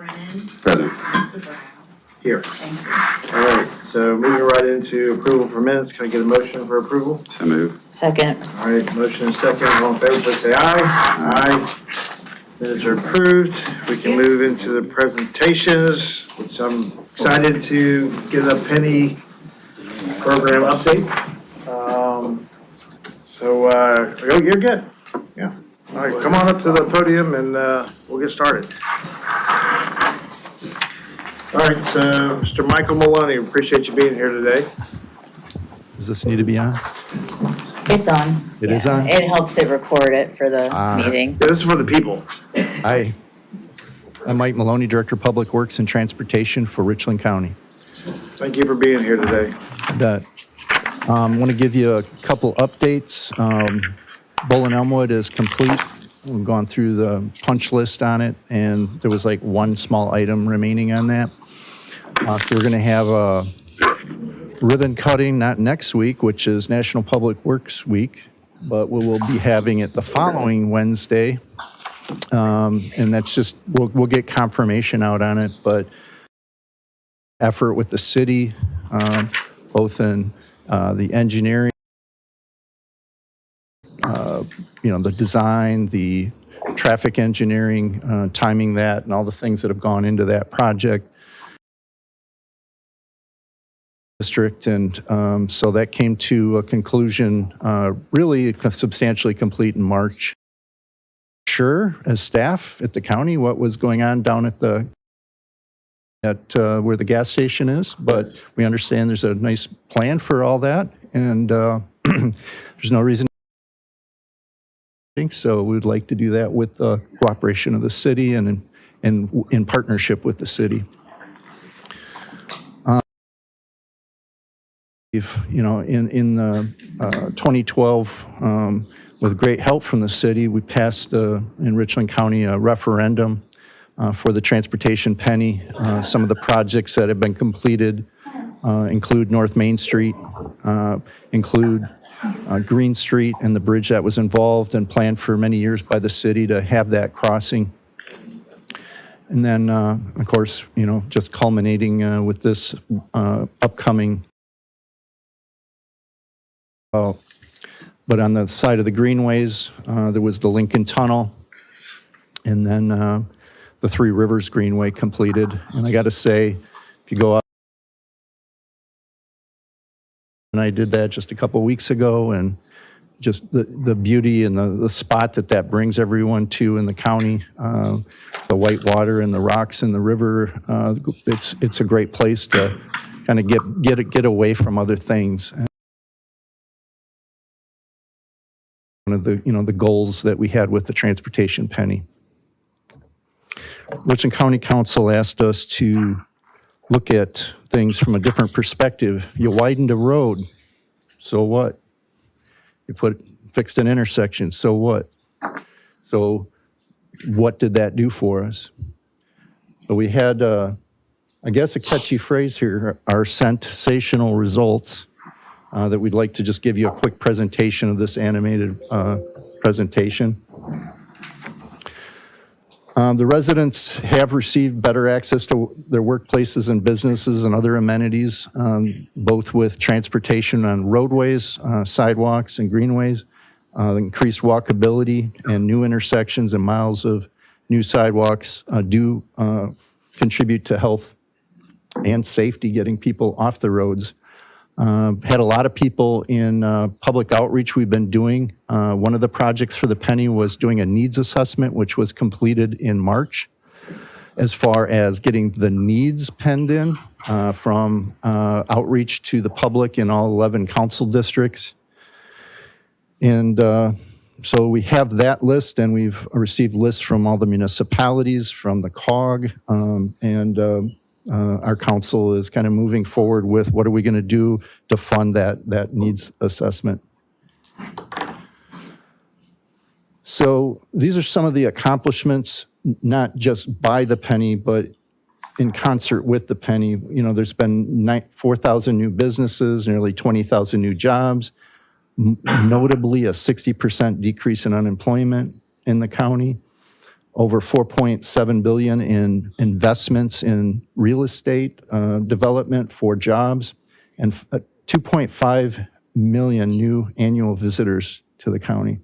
Brennan. Present. Mr. Brown. Here. Thank you. All right, so moving right into approval for minutes. Can I get a motion for approval? So move. Second. All right, motion and second. All in favor, please say aye. Aye. Minutes are approved. We can move into the presentations, which I'm excited to get a Penny program update. You're good. Yeah. All right, come on up to the podium and we'll get started. All right, so Mr. Michael Maloney, appreciate you being here today. Does this need to be on? It's on. It is Yeah, on? It helps it record it for the meeting. Yeah, this is for the people. Hi. I'm Mike Maloney, Director of Public Works and Transportation for Richland County. Thank you for being here today. I want to give you a couple updates. Bolin Elmwood is complete. We've gone through the punch list on it, and there was like one small item remaining on that. So we're going to have a ribbon cutting, not next week, which is National Public Works Week, but we will be having it the following Wednesday. And that's just, we'll get confirmation out on it, but effort with the city, both in the engineering, the design, the traffic engineering, timing that, and all the things that have gone into that project. District, and so that came to a conclusion, really substantially complete in March. Sure, as staff at the county, what was going on down at where the gas station is, but we understand there's a nice plan for all that, and there's no reason. So we would like to do that with the cooperation of the city and in partnership with the city. In the 2012, with great help from the city, we passed in Richland County a referendum for the transportation penny. Some of the projects that have been completed include North Main Street, include Green Street and the bridge that was involved and planned for many years by the city to have that crossing. And then, of course, just culminating with this upcoming. But on the side of the greenways, there was the Lincoln Tunnel, and then the Three Rivers Greenway completed. And I got to say, if you go out, and I did that just a couple weeks ago, and just the beauty and the spot that brings everyone to in the county, the white water and the rocks in the river, it's a great place to kind of get away from other things. One of the goals that we had with the transportation penny. Richland County Council asked us to look at things from a different perspective. You widened a road, so what? You fixed an intersection, so what? So what did that do for us? So we had, I guess, a catchy phrase here, our sensational results. That we'd like to just give you a quick presentation of this animated presentation. The residents have received better access to their workplaces and businesses and other amenities, both with transportation on roadways, sidewalks, and greenways, increased walkability and new intersections and miles of new sidewalks do contribute to health and safety, getting people off the roads. Had a lot of people in public outreach we've been doing. One of the projects for the penny was doing a needs assessment, which was completed in March, as far as getting the needs penned in from outreach to the public in all 11 council districts. And so we have that list, and we've received lists from all the municipalities, from the COG, and our council is kind of moving forward with what are we going to do to fund that needs assessment. So these are some of the accomplishments, not just by the penny, but in concert with the penny. There's been 4,000 new businesses, nearly 20,000 new jobs, notably a 60% decrease in unemployment in the county. over 4.7 billion in investments in real estate development for jobs, and 2.5 million new annual visitors to the county.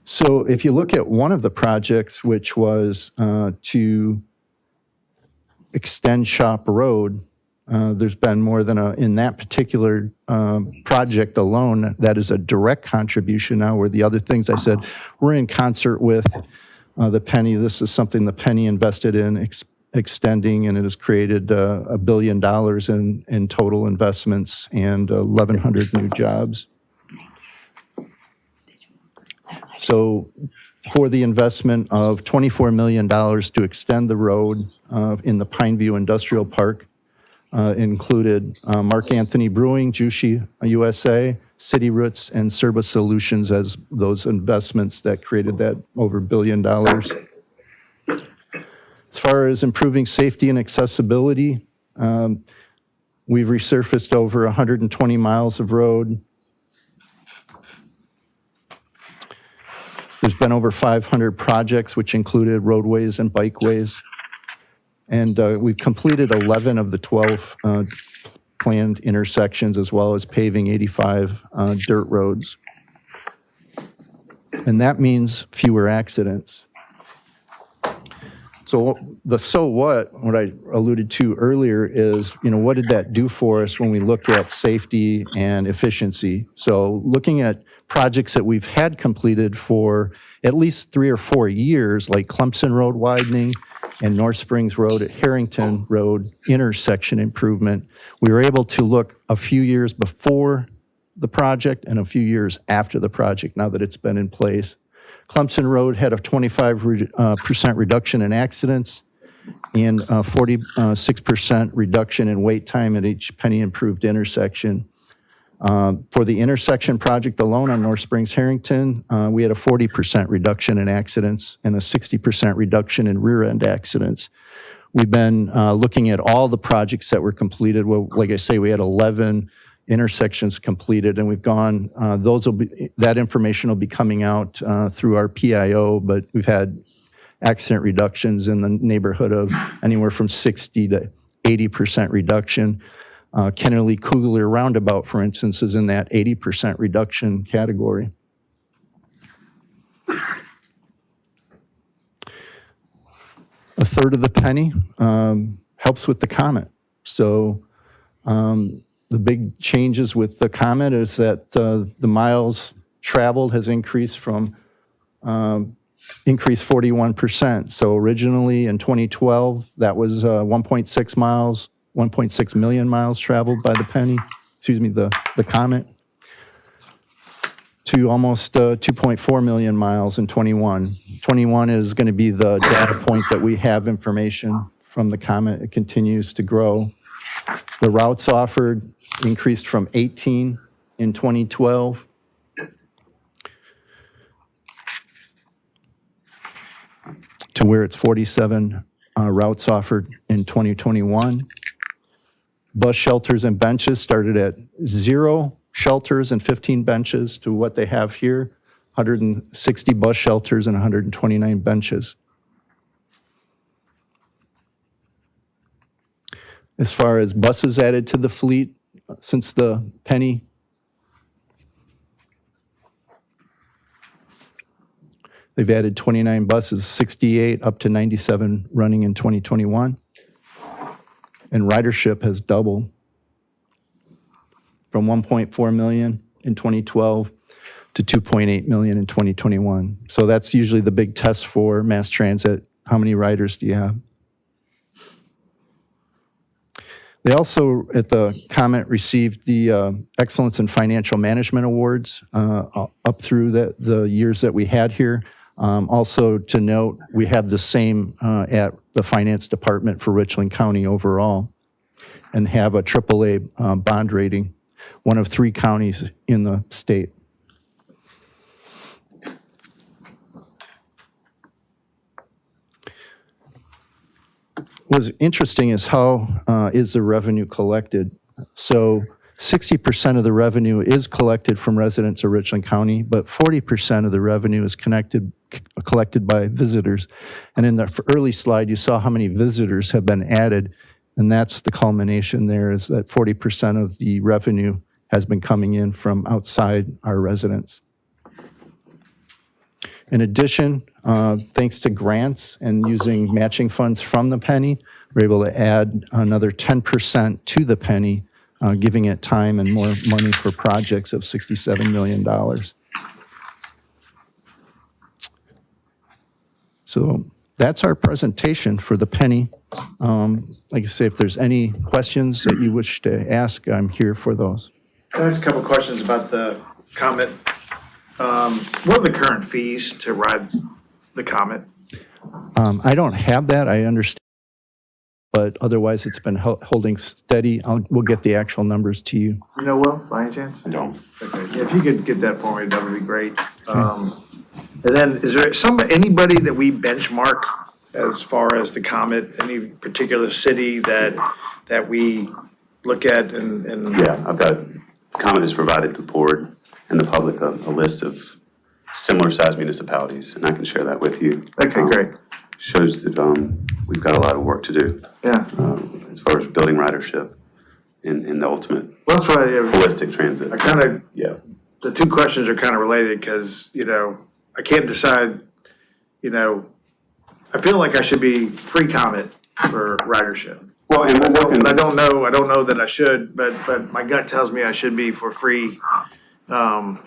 So if you look at one of the projects, which was to extend Shop Road, there's been more than in that particular project alone, that is a direct contribution now, where the other things I said, we're in concert with the Penny. This is something the Penny invested in, extending, and it has created $1 billion in total investments and 1,100 new jobs. So for the investment of $24 million to extend the road in the Pineview Industrial Park, included Mark Anthony Brewing, Jushi USA, City Roots, and Serba Solutions as those investments that created that over $1 billion. As far as improving safety and accessibility, we've resurfaced over 120 miles of road. There's been over 500 projects, which included roadways and bikeways. And we've completed 11 of the 12 planned intersections, as well as paving 85 dirt roads. And that means fewer accidents. So what I alluded to earlier is, what did that do for us when we looked at safety and efficiency? So looking at projects that we've had completed for at least 3 or 4 years, like Clemson Road widening and North Springs Road at Harrington Road intersection improvement, we were able to look a few years before the project and a few years after the project, now that it's been in place. Clemson Road had a 25% reduction in accidents and a 46% reduction in wait time at each Penny improved intersection. For the intersection project alone on North Springs Harrington, we had a 40% reduction in accidents and a 60% reduction in rear end accidents. We've been looking at all the projects that were completed. Well, like I say, we had 11 intersections completed, and we've gone, that information will be coming out through our PIO, but we've had accident reductions in the neighborhood of anywhere from 60 to 80% reduction. Kennerly Kugler Roundabout, for instance, is in that 80% reduction category. A third of the Penny helps with the Comet. So the big changes with the Comet is that the miles traveled has increased 41%. So originally in 2012, that was 1.6 million miles traveled by the Penny, the Comet, to almost 2.4 million miles in 21. 21 is going to be the data point that we have information from the Comet. It continues to grow. The routes offered increased from 18 in 2012 to where it's 47 routes offered in 2021. Bus shelters and benches started at 0 shelters and 15 benches to what they have here, 160 bus shelters and 129 benches. As far as buses added to the fleet since the Penny, they've added 29 buses, 68 up to 97 running in 2021. And ridership has doubled from 1.4 million in 2012 to 2.8 million in 2021. So that's usually the big test for mass transit. How many riders do you have? They also, at the Comet, received the Excellence in Financial Management Awards up through the years that we had here. Also to note, we have the same at the Finance Department for Richland County overall, and have a AAA bond rating, one of 3 counties in the state. What's interesting is how is the revenue collected. So 60% of the revenue is collected from residents of Richland County, but 40% of the revenue is collected by visitors. And in the early slide, you saw how many visitors have been added, and that's the culmination there, is that 40% of the revenue has been coming in from outside our residents. In addition, thanks to grants and using matching funds from the penny, we're able to add another 10% to the penny, giving it time and more money for projects of $67 million. So that's our presentation for the penny. Like I say, if there's any questions that you wish to ask, I'm here for those. Can I ask a couple questions about the Comet? What are the current fees to ride the Comet? I don't have that, I understand, but otherwise it's been holding steady. We'll get the actual numbers to you. You know, Will, by any chance? I don't. Okay, yeah, if you could get that for me, that would be great. And then, is there anybody that we benchmark as far as the Comet, any particular city that we look at and? Yeah, I've got, Comet has provided the board and the public a list of similar sized municipalities, and I can share that with you. Okay, great. Shows that we've got a lot of work to do Yeah, as far as building ridership in the ultimate well, that's why holistic transit. I kind of, Yeah, the two questions are kind of related because, I can't decide, I feel like I should be free Comet for ridership. well, and we're working. But I don't know that I should, but my gut tells me I should be for free, ridership,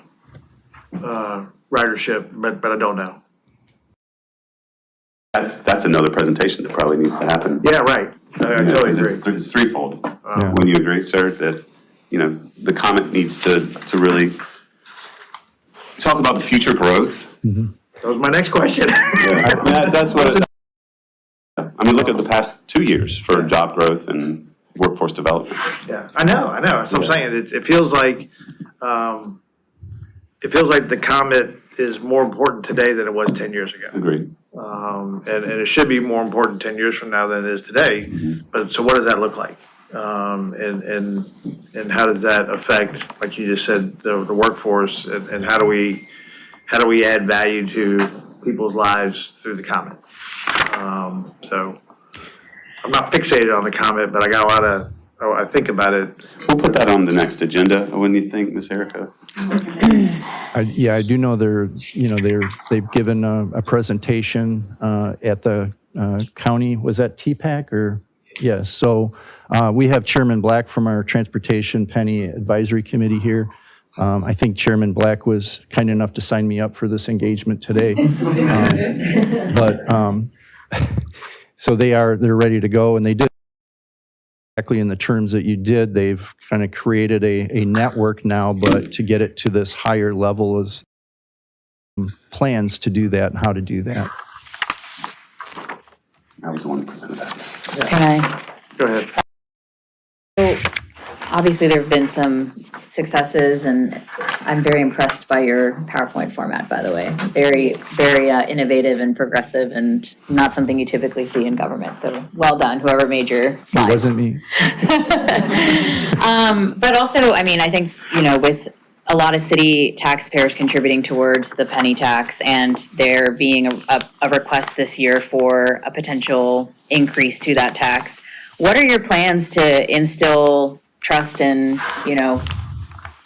but I don't know. That's another presentation that probably needs to happen. Yeah, right. I totally agree. It's threefold. Yeah. When you agree, sir, that, the Comet needs to really talk about the future growth. That was my next question. That's what look at the past 2 years for job growth and workforce development. Yeah, I know. That's what I'm saying. It feels like, the Comet is more important today than it was 10 years ago. Agreed. And it should be more important 10 years from now than it is today. But so what does that look like? And how does that affect, like you just said, the workforce, and how do we add value to people's lives through the Comet? So I'm not fixated on the Comet, but I got a lot of, I think about it. We'll put that on the next agenda. What do you think, Ms. Erica? I do know they've given a presentation at the county, was that TPAC or? Yes, so we have Chairman Black from our Transportation Penny Advisory Committee here. I think Chairman Black was kind enough to sign me up for this engagement today. So they're ready to go, and they did exactly in the terms that you did. They've kind of created a network now, but to get it to this higher level is plans to do that and how to do that. I was the one who presented that. Can I? Go ahead. So obviously there have been some successes, and I'm very impressed by your PowerPoint format, by the way. Very, very innovative and progressive, and not something you typically see in government. So well done, whoever made your It slides. wasn't me. But also, I think, with a lot of city taxpayers contributing towards the penny tax, and there being a request this year for a potential increase to that tax, what are your plans to instill trust in,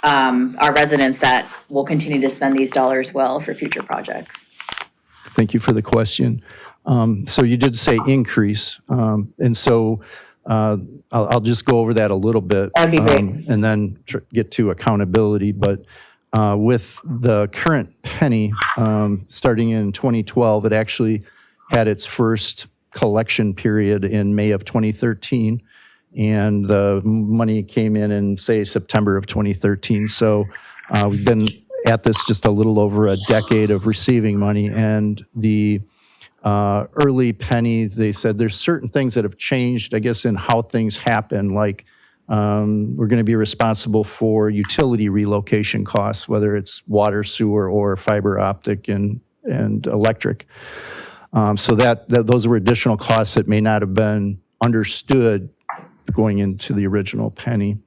our residents that will continue to spend these dollars well for future projects? Thank you for the question. So you did say increase, and so I'll just go over that a little bit. That'd be great. And then get to accountability. But with the current penny, starting in 2012, it actually had its first collection period in May of 2013. And the money came in, say, September of 2013. So we've been at this just a little over a decade of receiving money. And the early penny, they said there's certain things that have changed, I guess, in how things happen. Like we're going to be responsible for utility relocation costs, whether it's water, sewer, or fiber optic and electric. So those were additional costs that may not have been understood going into the original penny.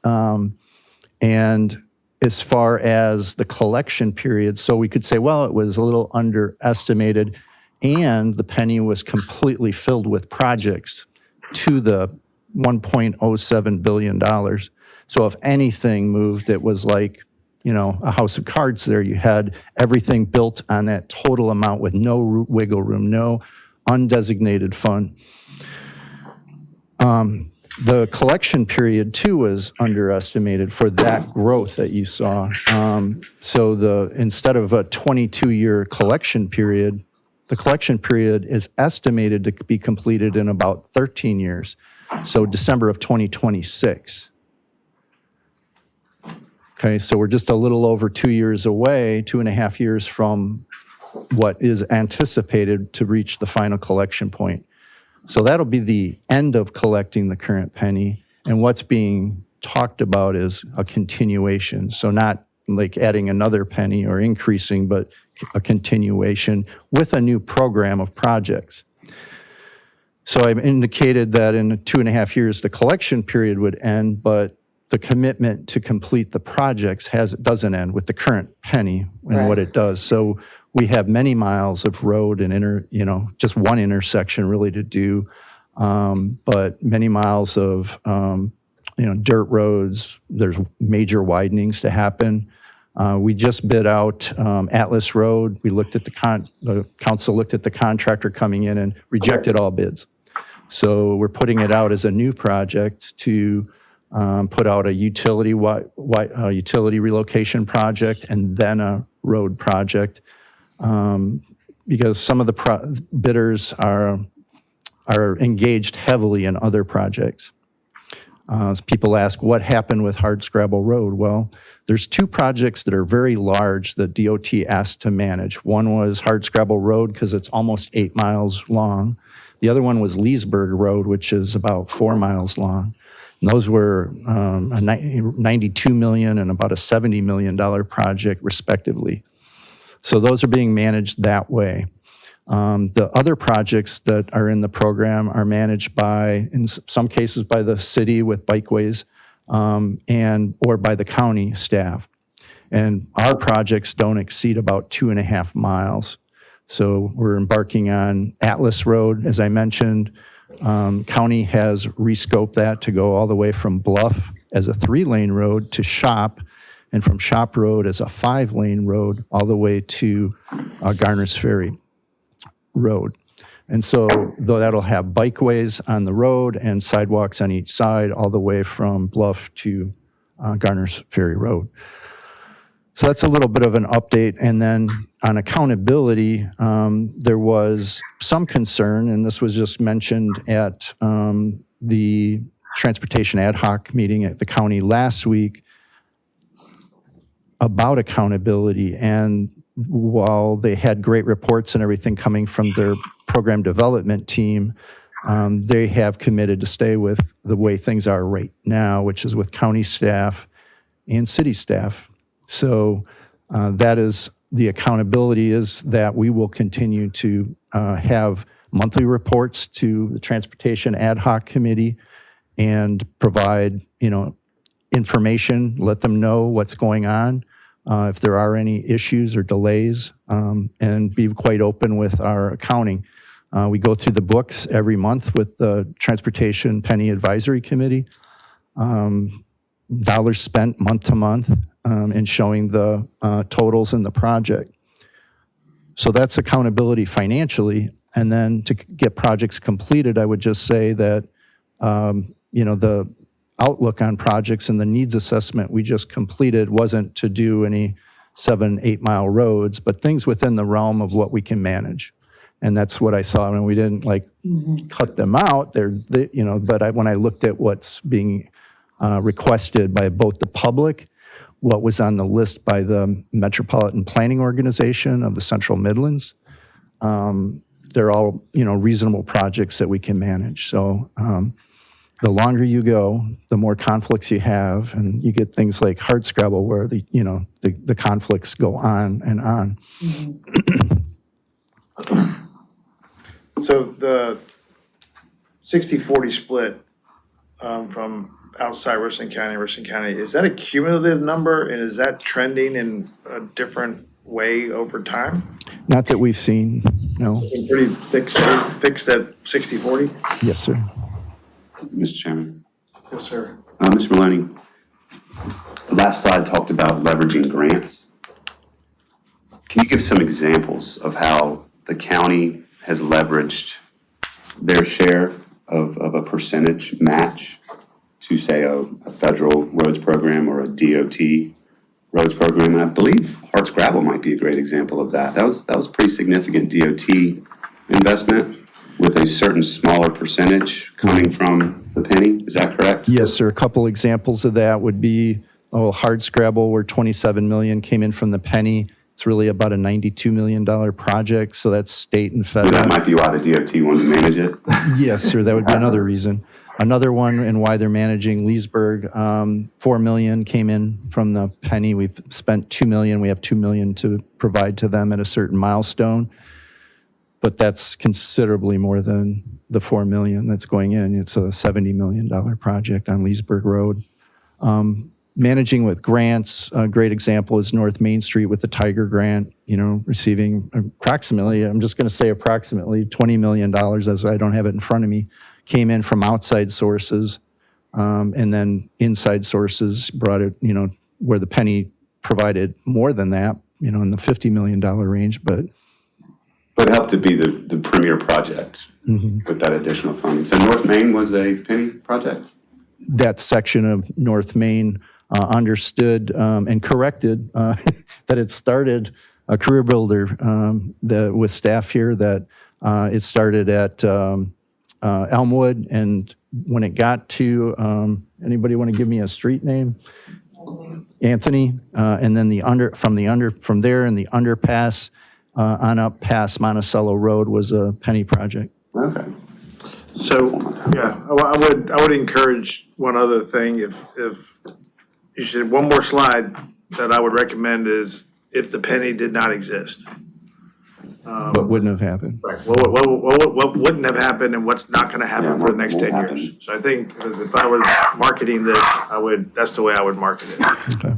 And as far as the collection period, so we could say, well, it was a little underestimated, and the penny was completely filled with projects to the $1.07 billion. So if anything moved, it was like, a house of cards there. You had everything built on that total amount with no wiggle room, no undesignated fund. The collection period too was underestimated for that growth that you saw. So instead of a 22-year collection period, the collection period is estimated to be completed in about 13 years. So December of 2026. Okay, so we're just a little over 2 years away, 2.5 years from what is anticipated to reach the final collection point. So that'll be the end of collecting the current penny. And what's being talked about is a continuation. So not like adding another penny or increasing, but a continuation with a new program of projects. So I've indicated that in 2.5 years, the collection period would end, but the commitment to complete the projects doesn't end with the current penny and what it does. So we have many miles of road and just one intersection really to do, but many miles of dirt roads. There's major widenings to happen. We just bid out Atlas Road. We looked at the council looked at the contractor coming in and rejected all bids. So we're putting it out as a new project to put out a utility relocation project and then a road project, because some of the bidders are engaged heavily in other projects. People ask, what happened with Hardscrabble Road? Well, there's two projects that are very large that DOT asked to manage. One was Hardscrabble Road because it's almost 8 miles long. The other one was Leesburg Road, which is about 4 miles long. And those were a $92 million and about a $70 million project, respectively. So those are being managed that way. The other projects that are in the program are managed by, in some cases, by the city with bikeways, or by the county staff. And our projects don't exceed about 2.5 miles. So we're embarking on Atlas Road, as I mentioned. County has rescoped that to go all the way from Bluff as a 3-lane road to Shop, and from Shop Road as a 5-lane road all the way to Garner's Ferry Road. And so though that'll have bikeways on the road and sidewalks on each side all the way from Bluff to Garner's Ferry Road. So that's a little bit of an update. And then on accountability, there was some concern, and this was just mentioned at the Transportation Ad Hoc meeting at the county last week about accountability. And while they had great reports and everything coming from their program development team, they have committed to stay with the way things are right now, which is with county staff and city staff. So that is the accountability, is that we will continue to have monthly reports to the Transportation Ad Hoc Committee and provide, information, let them know what's going on, if there are any issues or delays, and be quite open with our accounting. We go through the books every month with the Transportation Penny Advisory Committee, dollars spent month to month, and showing the totals in the project. So that's accountability financially. And then to get projects completed, I would just say that, the outlook on projects and the needs assessment we just completed wasn't to do any 7-8 mile roads, but things within the realm of what we can manage. And that's what I saw. And we didn't cut them out. But when I looked at what's being requested by both the public, what was on the list by the Metropolitan Planning Organization of the Central Midlands, they're all, reasonable projects that we can manage. So the longer you go, the more conflicts you have, and you get things like Hardscrabble where the conflicts go on and on. So the 60-40 split from outside Richland County, is that a cumulative number and is that trending in a different way over time? Not that we've seen, no. Been pretty fixed at 60/40? Yes, sir. Mr. Chairman. Yes, sir. Mr. Maloney, the last slide talked about leveraging grants. Can you give some examples of how the county has leveraged their share of a percentage match to, say, a federal roads program or a DOT roads program? And I believe Harts Gravel might be a great example of that. That was pretty significant DOT investment with a certain smaller percentage coming from the penny. Is that correct? Yes, sir. A couple examples of that would be, Hardscrabble, where 27 million came in from the penny. It's really about a $92 million project, so that's state and So federal. that might be why the DOT wanted to manage it. Yes, sir, that would be another reason. Another one, and why they're managing Leesburg, 4 million came in from the penny. We've spent 2 million. We have 2 million to provide to them at a certain milestone. But that's considerably more than the 4 million that's going in. It's a $70 million project on Leesburg Road. Managing with grants, a great example is North Main Street with the Tiger Grant, receiving approximately, I'm just going to say approximately $20 million, as I don't have it in front of me, came in from outside sources. And then inside sources brought it, where the penny provided more than that, in the $50 million range, but But it helped to be the premier project with that additional funding. So North Main was a penny project? that section of North Main understood and corrected that it started a career builder with staff here, that it started at Elmwood, and when it got to, anybody want to give me a street name? Anthony, and then from there in the underpass on up past Monticello Road was a penny project. Okay. So, yeah, I would encourage one other thing, if you should, one more slide that I would recommend is if the penny did not exist. What wouldn't have happened? Right, what wouldn't have happened and what's not gonna happen Yeah, for the next what 10 won't years. happen. So I think if I was marketing this, that's the way I would market it. Okay.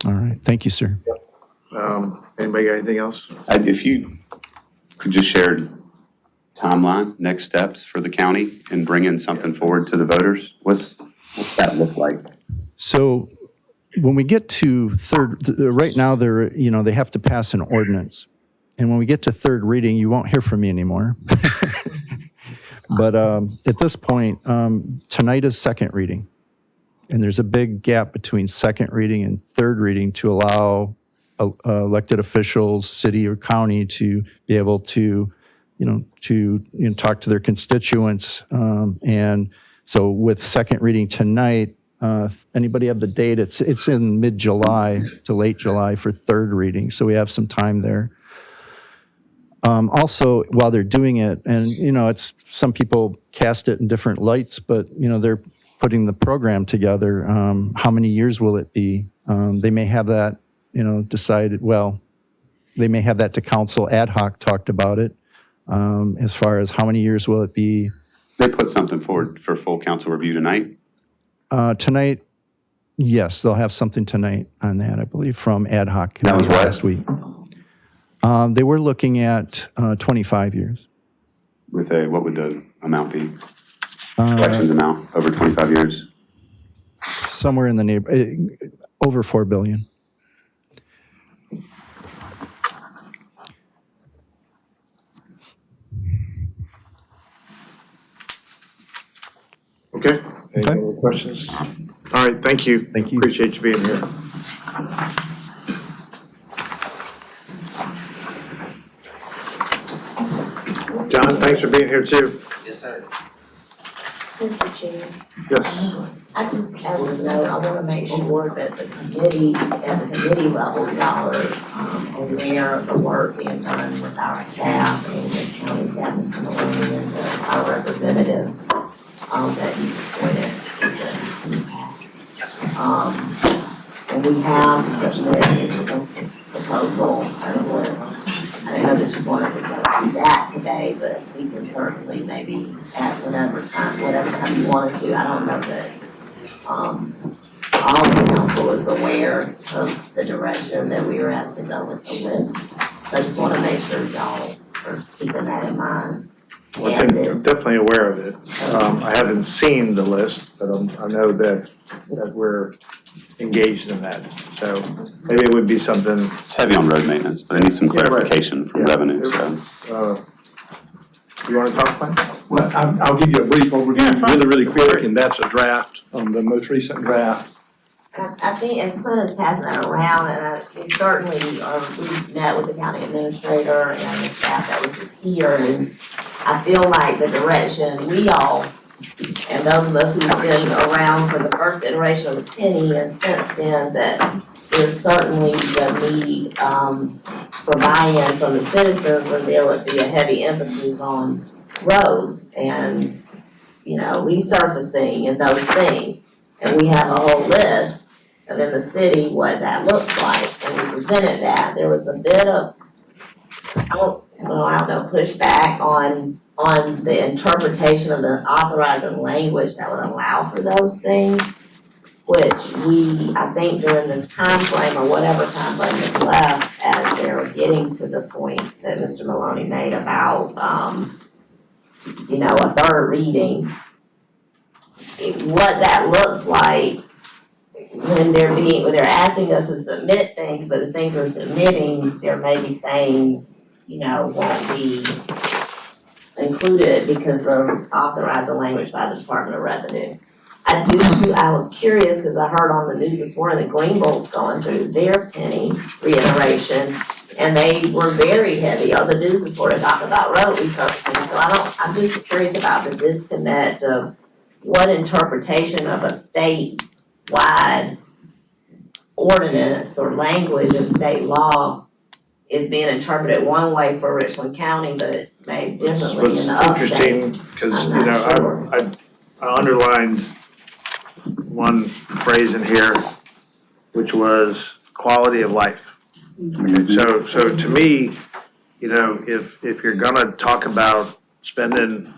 All right. Thank you, sir. Anybody got anything else? If you could just share timeline, next steps for the county in bringing something forward to the voters, what's that look like? So when we get to right now, they have to pass an ordinance. And when we get to third reading, you won't hear from me anymore. But at this point, tonight is second reading. And there's a big gap between second reading and third reading to allow elected officials, city or county, to be able to, talk to their constituents. And so with second reading tonight, anybody have the date? It's in mid-July to late July for third reading, so we have some time there. Also, while they're doing it, and it's, some people cast it in different lights, but they're putting the program together. How many years will it be? They may have that, decided. Well, they may have that to council. Ad hoc talked about it as far as how many years will it be. They put something forward for full council review tonight? Tonight, yes, they'll have something tonight on that, I believe, from ad hoc That was committee what? last week. They were looking at 25 years. With what would the amount be? Collections amount over 25 years? Somewhere in the neighborhood, over 4 billion. Okay, any Okay. other questions? All right, thank you. Thank you. Appreciate you being here. John, thanks for being here too. Yes, sir. Mr. Chair, Yes. I just, as a note, I wanna make sure that the committee, at the committee level, y'all are aware of the work being done with our staff and the county staff, Mr. Maloney, and our representatives, that you appointed to the pastors. And we have the proposal, I don't know that you wanted to go through that today, but we can certainly maybe at whatever time you want us to. I don't know that aware of the direction that we were asked to go with the list. So I just wanna make sure y'all are keeping that in mind. Well, I think I'm definitely aware of it. I haven't seen the list, but I know that we're engaged in that. So maybe it would be something, It's heavy on road maintenance, but it needs some Yeah, right. clarification from Yeah. revenue, so. you wanna talk, Mike? Well, I'll give you a brief overview, really quick, and that's a draft, the most recent draft. I think as Clint is passing that around, and we certainly we met with the county administrator and the staff that was just here, and I feel like the direction we all, and those of us who've been around for the first iteration of the penny and since then, that there's certainly the need, for buy-in from the citizens, where there would be a heavy emphasis on roads and, resurfacing and those things. And we have a whole list of in the city what that looks like, and we presented that. There was a bit of, I don't know, pushback on the interpretation of the authorizing language that would allow for those things, which we, I think during this time frame or whatever time frame is left, as they're getting to the points that Mr. Maloney made about, a third reading, what that looks like when they're asking us to submit things, but the things we're submitting, they're maybe saying, won't be included because of authorizing language by the Department of Revenue. I was curious, cause I heard on the news this morning that Greenville's going through their penny reiteration, and they were very heavy. The news this morning talked about road resurfacing, so I'm just curious about the disconnect of what interpretation of a statewide ordinance or language of state law is being interpreted one way for Richland County, but made differently in the upstate. Interesting, cause I'm not sure. I underlined one phrase in here, which was quality of life. So to me, if you're gonna talk about spending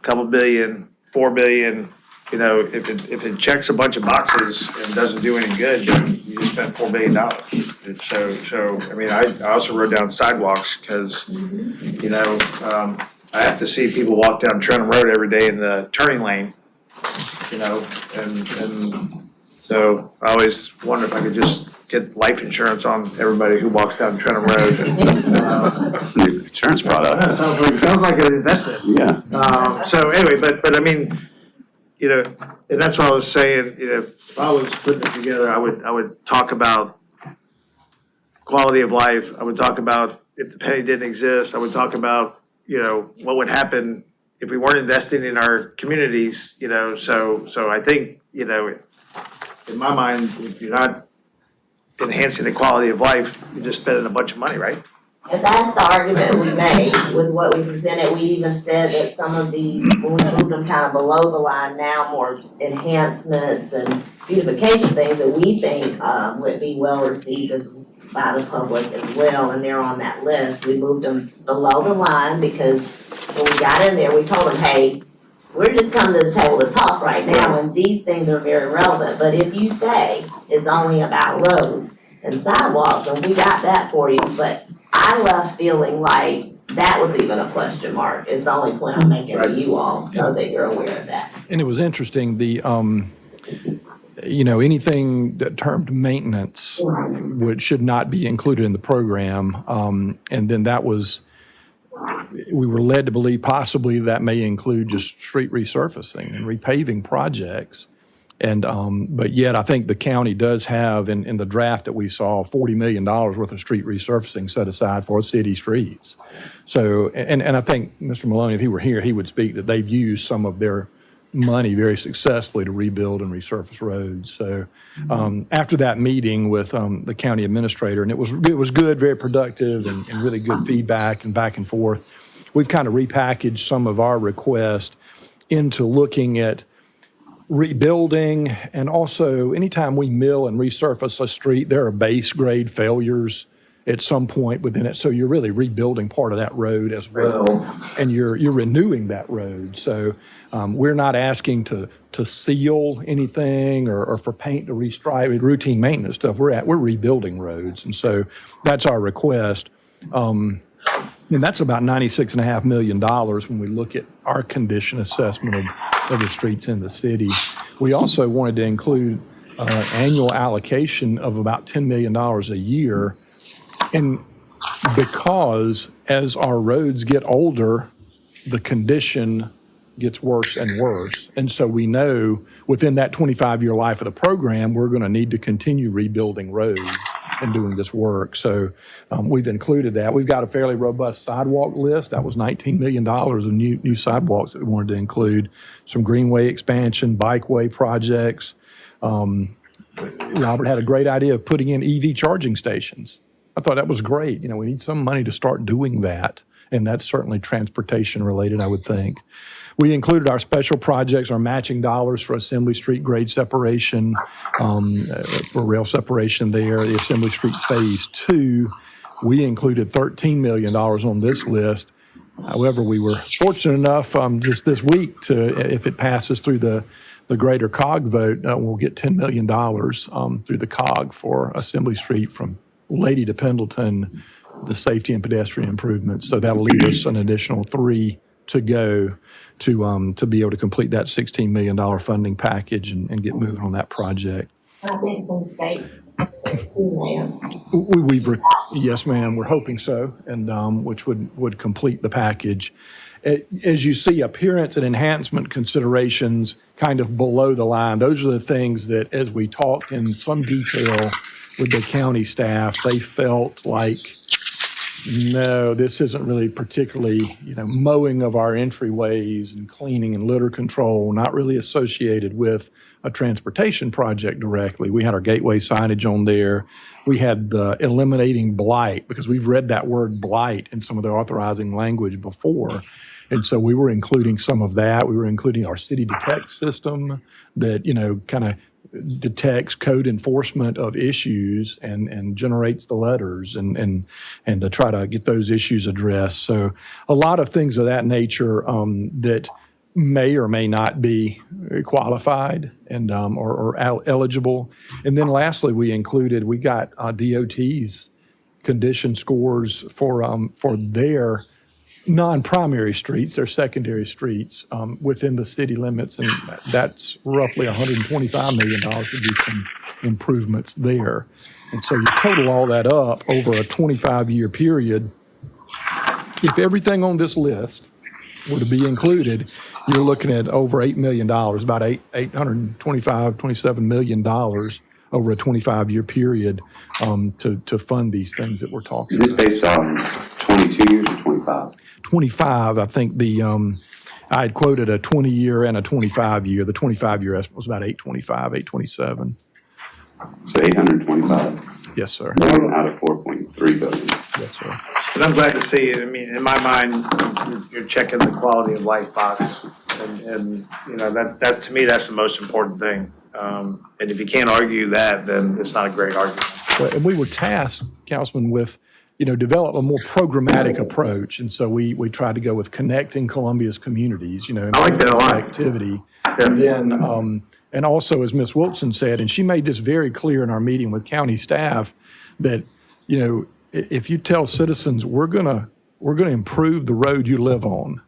couple billion, 4 billion, if it checks a bunch of boxes and doesn't do any good, then you just spent $4 billion. I also wrote down sidewalks, cause, I have to see people walk down Trenton Road every day in the turning lane, and so I always wonder if I could just get life insurance on everybody who walks down Trenton Road. That's a new insurance product. Sounds like an investment. Yeah. So anyway, but I mean, and that's what I was saying, if I was putting it together, I would talk about quality of life. I would talk about if the penny didn't exist. I would talk about, what would happen if we weren't investing in our communities, so I think, in my mind, if you're not enhancing the quality of life, you're just spending a bunch of money, right? And that's the argument we made with what we presented. We even said that some of these, when we moved them kind of below the line now, more enhancements and beautification things that we think would be well received by the public as well, and they're on that list. We moved them below the line because when we got in there, we told them, hey, we're just coming to the table to talk right now, and these things are very relevant. But if you say it's only about roads and sidewalks, and we got that for you, but I left feeling like that was even a question mark, is the only point I'm making to you all, so that you're aware of that. And it was interesting, anything that termed maintenance should not be included in the program. And then we were led to believe possibly that may include just street resurfacing and repaving projects. And, but yet I think the county does have in the draft that we saw, $40 million worth of street resurfacing set aside for city streets. So, and I think Mr. Maloney, if he were here, he would speak that they've used some of their money very successfully to rebuild and resurface roads. So, after that meeting with, the county administrator, and it was good, very productive and really good feedback and back and forth, we've kind of repackaged some of our requests into looking at rebuilding, and also anytime we mill and resurface a street, there are base grade failures at some point within it. So you're really rebuilding part of that road as well, and you're renewing that road. So we're not asking to seal anything or for paint to restripe, routine maintenance stuff. We're rebuilding roads, and so that's our request. And that's about $96.5 million when we look at our condition assessment of the streets in the city. We also wanted to include annual allocation of about $10 million a year. And because as our roads get older, the condition gets worse and worse. And so we know within that 25-year life of the program, we're going to need to continue rebuilding roads and doing this work. So we've included that. We've got a fairly robust sidewalk list. That was $19 million of new sidewalks that we wanted to include. Some greenway expansion, bikeway projects. Robert had a great idea of putting in EV charging stations. I thought that was great. You know, we need some money to start doing that. And that's certainly transportation related, I would think. We included our special projects, our matching dollars for Assembly Street grade separation, for rail separation there, the Assembly Street Phase 2. We included $13 million on this list. However, we were fortunate enough just this week to, if it passes through the greater COG vote, we'll get $10 million through the COG for Assembly Street from Lady to Pendleton, the safety and pedestrian improvements. So that'll leave us an additional 3 to go to be able to complete that $16 million funding package and get moving on that project. I think some state, ma'am. Yes, ma'am, we're hoping so, and which would complete the package. As you see, appearance and enhancement considerations kind of below the line, those are the things that, as we talked in some detail with the county staff, they felt like, no, this isn't really particularly, mowing of our entryways and cleaning and litter control, not really associated with a transportation project directly. We had our gateway signage on there. We had the eliminating blight, because we've read that word blight in some of the authorizing language before. And so we were including some of that. We were including our city detect system that, kind of detects code enforcement of issues and generates the letters and to try to get those issues addressed. So a lot of things of that nature that may or may not be qualified and or eligible. And then lastly, we got DOT's condition scores for their non-primary streets, their secondary streets within the city limits, and that's roughly $125 million to do some improvements there. And so you total all that up over a 25-year period. If everything on this list were to be included, you're looking at over $8 million, about $27 million over a 25-year period to fund these things that we're talking Is this about. based on 22 years or 25? 25, I think I had quoted a 20-year and a 25-year. The 25-year estimate was about 827. So 825 Yes, sir. million out of 4.3 billion. Yes, sir. But I'm glad to see, in my mind, you're checking the quality of life box. And that to me, that's the most important thing. And if you can't argue that, then it's not a great argument. Well, and we were tasked, Councilman, with develop a more programmatic approach, and so we tried to go with connecting Columbia's communities. I like that a lot. Activity. And then, and also, as Ms. Wilson said, and she made this very clear in our meeting with county staff, that if you tell citizens we're gonna improve the road you live on,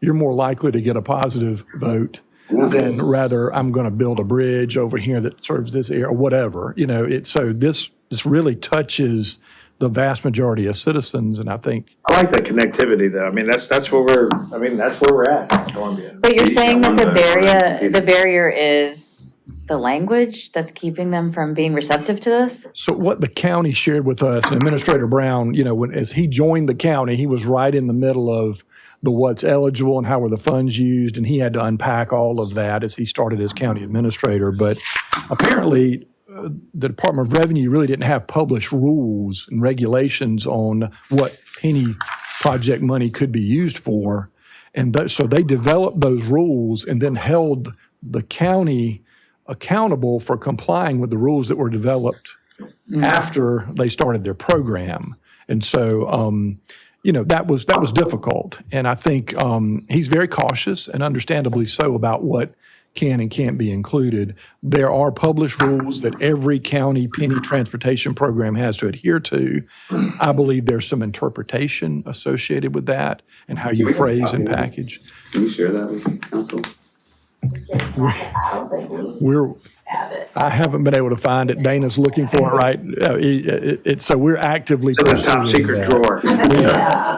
you're more likely to get a positive vote than rather I'm going to build a bridge over here that serves this area or whatever. So this really touches the vast majority of citizens, and I think. I like that connectivity though. That's where we're at in Columbia. But you're saying that Yeah. the barrier is the language that's keeping them from being receptive to this? So what the county shared with us, and Administrator Brown, as he joined the county, he was right in the middle of the what's eligible and how were the funds used, and he had to unpack all of that as he started as county administrator. But apparently, the Department of Revenue really didn't have published rules and regulations on what penny project money could be used for. And so they developed those rules and then held the county accountable for complying with the rules that were developed after they started their program. And so, that was difficult. And I think he's very cautious, and understandably so, about what can and can't be included. There are published rules that every county penny transportation program has to adhere to. I believe there's some interpretation associated with that and how you phrase and package. Can you share that with council? I don't think we We're, have it. I haven't been able to find it. Dana's looking for it, right? So we're actively To the top pursuing secret that. drawer.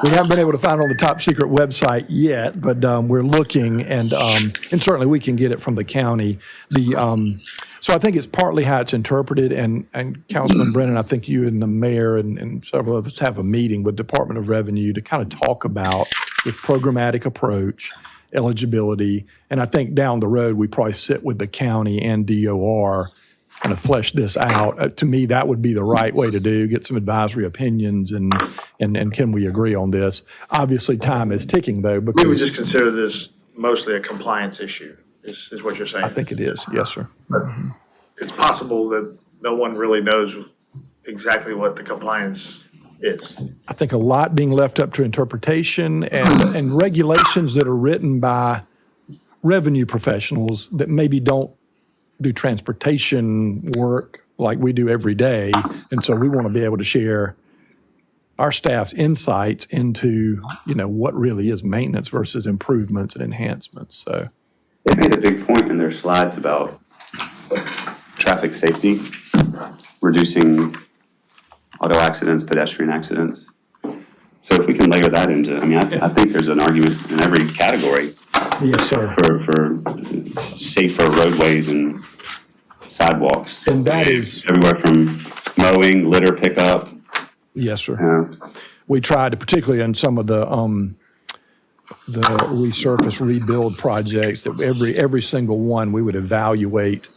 We haven't been able to find it on the top secret website yet, but we're looking, and certainly we can get it from the county. So I think it's partly how it's interpreted, and Councilman Brennan, I think you and the mayor and several of us have a meeting with Department of Revenue to kind of talk about this programmatic approach, eligibility, and I think down the road, we probably sit with the county and DOR, kind of flesh this out. To me, that would be the right way to do, get some advisory opinions, and can we agree on this? Obviously, time is ticking, though, We would because just consider this mostly a compliance issue, is what you're saying. I think it is, yes, sir. It's possible that no one really knows exactly what the compliance is. I think a lot being left up to interpretation and regulations that are written by revenue professionals that maybe don't do transportation work like we do every day. And so we want to be able to share our staff's insights into, what really is maintenance versus improvements and enhancements. So They made a big point in their slides about traffic safety, reducing auto accidents, pedestrian accidents. So if we can layer that into, I think there's an argument in every category yes, sir. for safer roadways and sidewalks. And that is, Everywhere from mowing, litter pickup, yes, sir. We tried to, particularly in some of the resurface rebuild projects, that every single one, we would evaluate,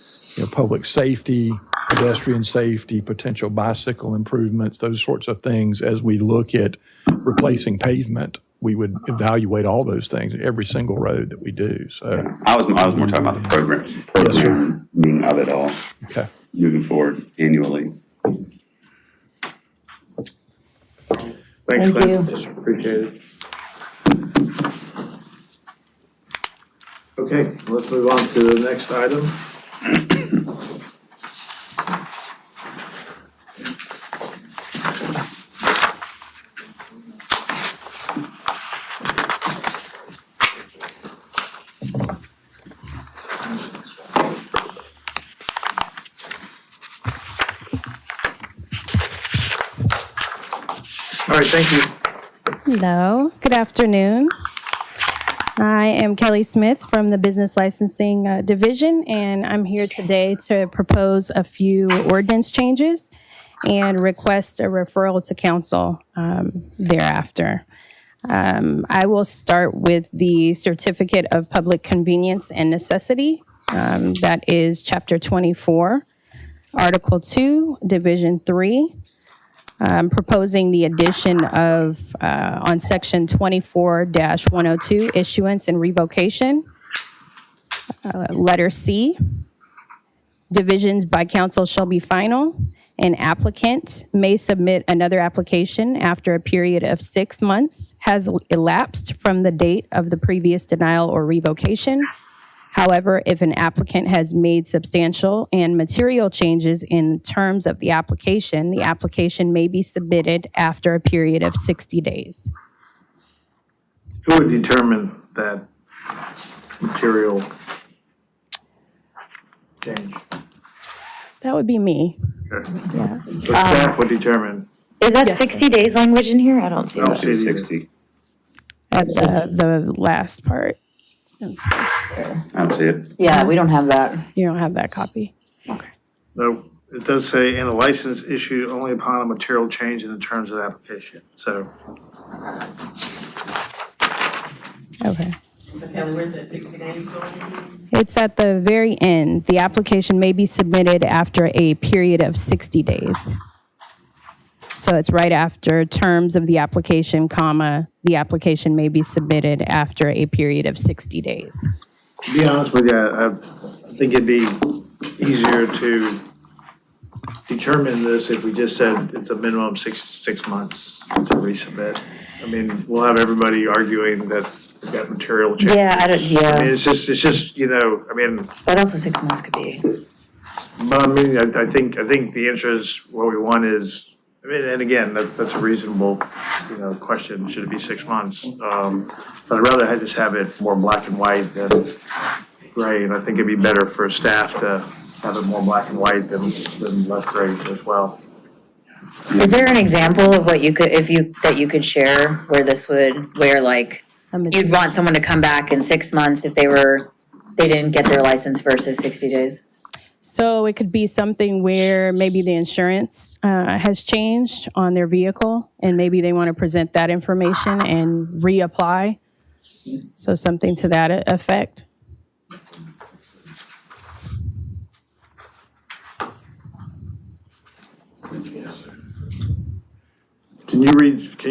public safety, pedestrian safety, potential bicycle improvements, those sorts of things. As we look at replacing pavement, we would evaluate all those things, every single road that we do. So, I was more talking about the programming of it all, okay. moving forward annually. Thanks, Thank Glenn. you. Appreciate it. Okay, let's move on to the next item. All right, thank you. Hello, good afternoon. I am Kelly Smith from the Business Licensing Division, and I'm here today to propose a few ordinance changes and request a referral to council thereafter. I will start with the Certificate of Public Convenience and Necessity. That is Chapter 24, Article 2, Division 3. Proposing the addition of, on Section 24-102, issuance and revocation. Letter C, divisions by council shall be final. An applicant may submit another application after a period of 6 months has elapsed from the date of the previous denial or revocation. However, if an applicant has made substantial and material changes in terms of the application may be submitted after a period of 60 days. Who would determine that material change? That would be me. Okay. Yeah. So staff would determine. Is that Yes, sir. 60 days language in here? I don't see I don't that. see it either. 60. At the last part. I don't see it. Yeah, we don't have that. You don't have that copy? Okay. No, it does say, and a license issued only upon a material change in the terms of the application. So Okay. So Kelly, where's that 60 days going? It's at the very end. The application may be submitted after a period of 60 days. So it's right after terms of the application, comma, the application may be submitted after a period of 60 days. to be honest with you, I think it'd be easier to determine this if we just said it's a minimum six months to resubmit? I mean, we'll have everybody arguing that we've got material changes. Yeah, I mean, it's just, you know, I mean, but also 6 months could be. but I mean, I think the answer is, what we want is, I mean, and again, that's a reasonable, you know, question, should it be 6 months? But I'd rather just have it more black and white than gray, and I think it'd be better for staff to have it more black and white than less gray as well. Is there an example of what you could, that you could share where this would, where like, you'd want someone to come back in 6 months if they didn't get their license versus 60 days? So it could be something where maybe the insurance has changed on their vehicle, and maybe they want to present that information and reapply. So something to that effect. Can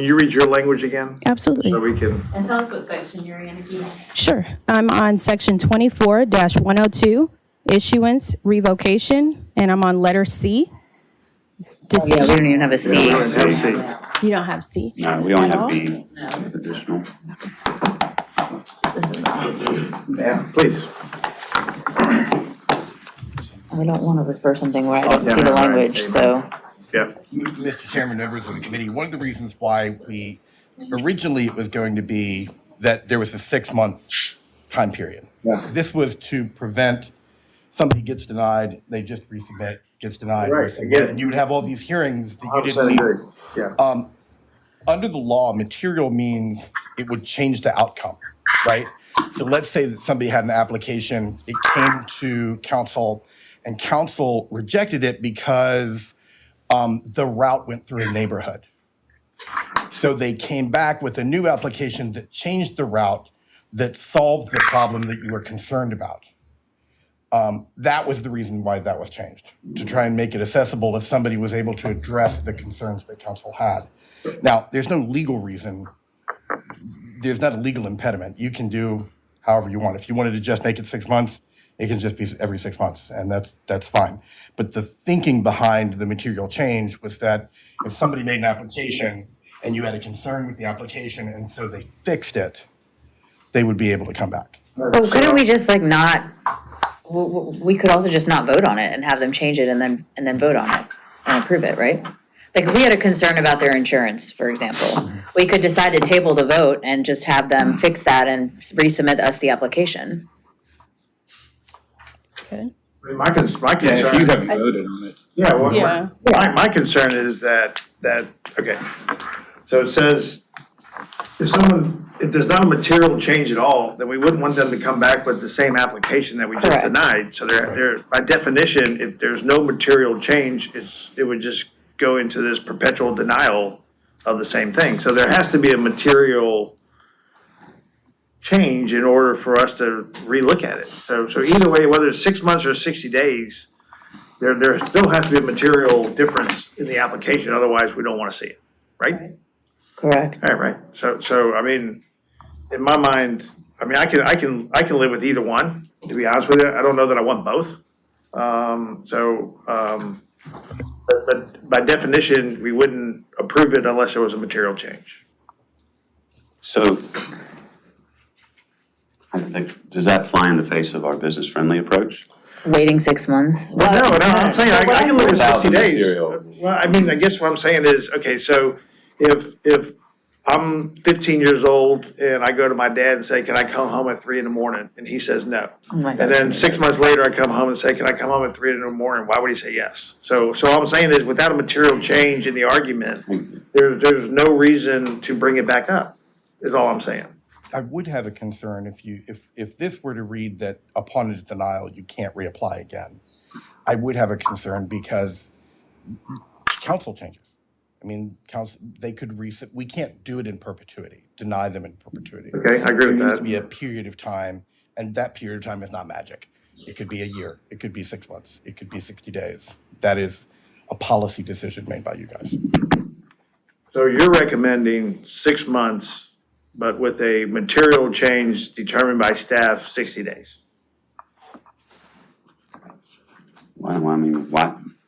you read your language again? Absolutely. So we can, And tell us what section you're in again. Sure. I'm on section 24-102, issuance, revocation, and I'm on letter C. Oh, yeah, we Decision. don't even have a C. we don't have C. You don't have C? No, we only At have all? B additional. Yeah, please. I don't want to refer something where I don't Yeah, see the right, language, so. Yeah. Mr. Chairman, members of the committee, one of the reasons why originally it was going to be that there was a 6-month time period. Yeah. This was to prevent somebody gets denied, they just resubmit, gets denied, Right, resubmit, again. and you would have all these hearings that you 100% didn't need. agree. Yeah. Under the law, material means it would change the outcome, right? So let's say that somebody had an application, it came to council, and council rejected it because the route went through a neighborhood. So they came back with a new application that changed the route, that solved the problem that you were concerned about. That was the reason why that was changed, to try and make it accessible if somebody was able to address the concerns that council had. Now, there's no legal reason, there's not a legal impediment. You can do however you want. If you wanted to just make it 6 months, it can just be every 6 months, and that's fine. But the thinking behind the material change was that if somebody made an application and you had a concern with the application, and so they fixed it, they would be able to come back. Well, couldn't we just like not, we could also just not vote on it and have them change it and then vote on it and approve it, right? Like if we had a concern about their insurance, for example, we could decide to table the vote and just have them fix that and resubmit us the application. Okay. I mean, my concern. Yeah, if you haven't voted on it. Yeah, well, Yeah. my concern is that, okay, so it says, if there's not a material change at all, then we wouldn't want them to come back with the same application that we just Correct. denied. So they're, by definition, if there's no material change, it would just go into this perpetual denial of the same thing. So there has to be a material change in order for us to relook at it. So either way, whether it's 6 months or 60 days, there still has to be a material difference in the application, otherwise we don't want to see it, right? Correct. All right, so I mean, in my mind, I mean, I can live with either one, to be honest with you. I don't know that I want both. But by definition, we wouldn't approve it unless there was a material change. So I think, does that fly in the face of our business-friendly approach? Waiting 6 months? No, I'm saying I can live with Without 60 the days. material. Well, I mean, I guess what I'm saying is, okay, so if I'm 15 years old and I go to my dad and say, can I come home at 3 in the morning? And he says no. Oh my And God. then 6 months later, I come home and say, can I come home at 3 in the morning? Why would he say yes? So all I'm saying is, without a material change in the argument, there's no reason to bring it back up, is all I'm saying. I would have a concern if this were to read that upon its denial, you can't reapply again. I would have a concern because council changes. I mean, they could we can't do it in perpetuity, deny them in perpetuity. Okay, I agree There with needs to that. be a period of time, and that period of time is not magic. It could be a year, it could be 6 months, it could be 60 days. That is a policy decision made by you guys. So you're recommending 6 months, but with a material change determined by staff, 60 days. Why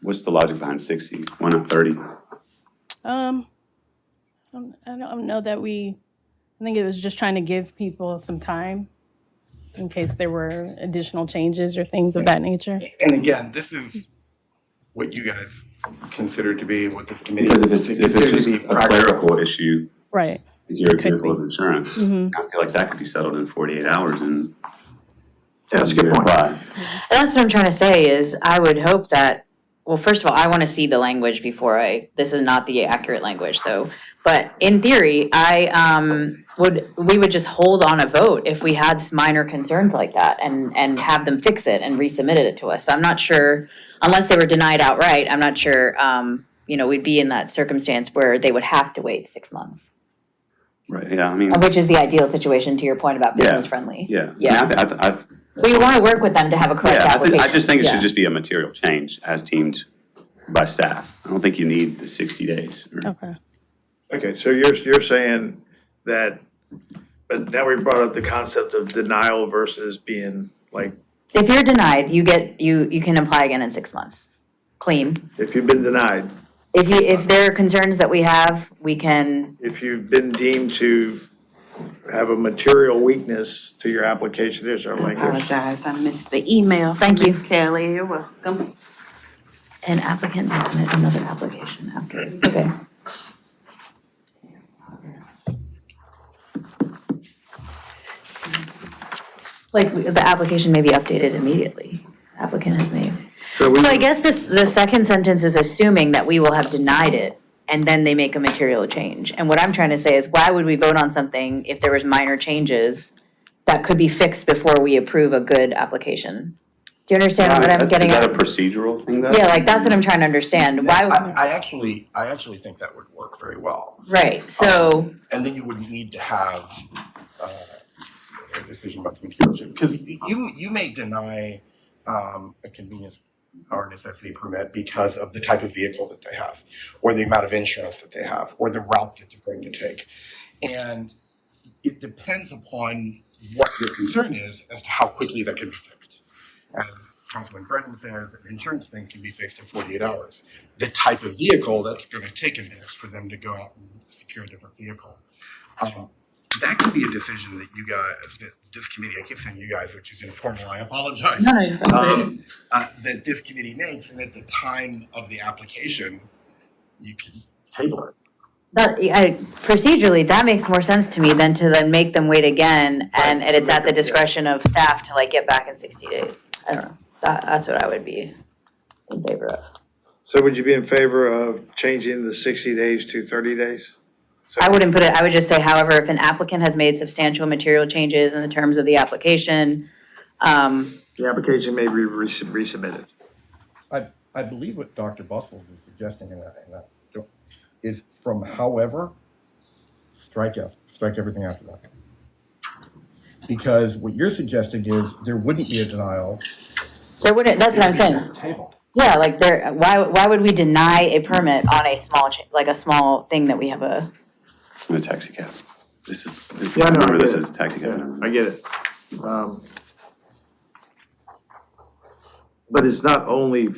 What's the logic behind 60? Why not 30? I don't know that I think it was just trying to give people some time in case there were additional changes or things of that nature. And again, this is what you guys consider to be what this committee. Because if it's consider to just be a practical. clerical issue, Right. like your It could vehicle be. of insurance, I feel like that could be settled in 48 hours and. Yeah, that's a good point. apply. And that's what I'm trying to say is I would hope that, well, first of all, I want to see the language before this is not the accurate language, so. But in theory, we would just hold on a vote if we had minor concerns like that and have them fix it and resubmitted it to us. So I'm not sure, unless they were denied outright, I'm not sure, we'd be in that circumstance where they would have to wait 6 months. Right, yeah, I mean, Which is the ideal situation, to your point about Yeah. business friendly. yeah. Yeah. I We want to work with them to have a correct Yeah, application. I just think it Yeah. should just be a material change as deemed by staff. I don't think you need the 60 days. Okay. Okay, so you're saying that, but now we brought up the concept of denial versus being like, If you're denied, you can apply again in 6 months. Clean. if you've been denied, If there are concerns that we have, we can, if you've been deemed to have a material weakness to your application, there's our language. Apologize, I missed the email. from Thank you. Ms. Kelly, you're welcome. an applicant may submit another application after, okay. Like, the application may be updated immediately, applicant has made. So we, So I guess the second sentence is assuming that we will have denied it, and then they make a material change. And what I'm trying to say is, why would we vote on something if there was minor changes that could be fixed before we approve a good application? Do you understand what I'm getting Is at? that a procedural thing though? Yeah, like, that's what I'm trying to understand, why, I actually think that would work very well. right, so, And then you wouldn't need to have a decision about the material change. Because you may deny a convenience or necessity permit because of the type of vehicle that they have, or the amount of insurance that they have, or the route that they're going to take. And it depends upon what your concern is as to how quickly that can be fixed. As Councilman Brennan says, an insurance thing can be fixed in 48 hours. The type of vehicle, that's going to take a minute for them to go out and secure a different vehicle. That could be a decision that you guys, that this committee, I keep saying you guys, which is informal, I apologize. That this committee makes, and at the time of the application, you can table it. procedurally, that makes more sense to me than to then make them wait again, and it's at the discretion of staff to like get back in 60 days. I don't know, that's what I would be in favor of. so would you be in favor of changing the 60 days to 30 days? I wouldn't put it, I would just say, however, if an applicant has made substantial material changes in the terms of the application, The application may be resubmitted. I believe what Dr. Bustles is suggesting in that is from however, strike everything after that. Because what you're suggesting is there wouldn't be a denial. there wouldn't, that's what I'm saying. Table. Yeah, like why would we deny a permit on a small, like a small thing that we have a, In a taxi cab. This is, Yeah, I know, remember I this get is taxi cab. I get it. But it's not only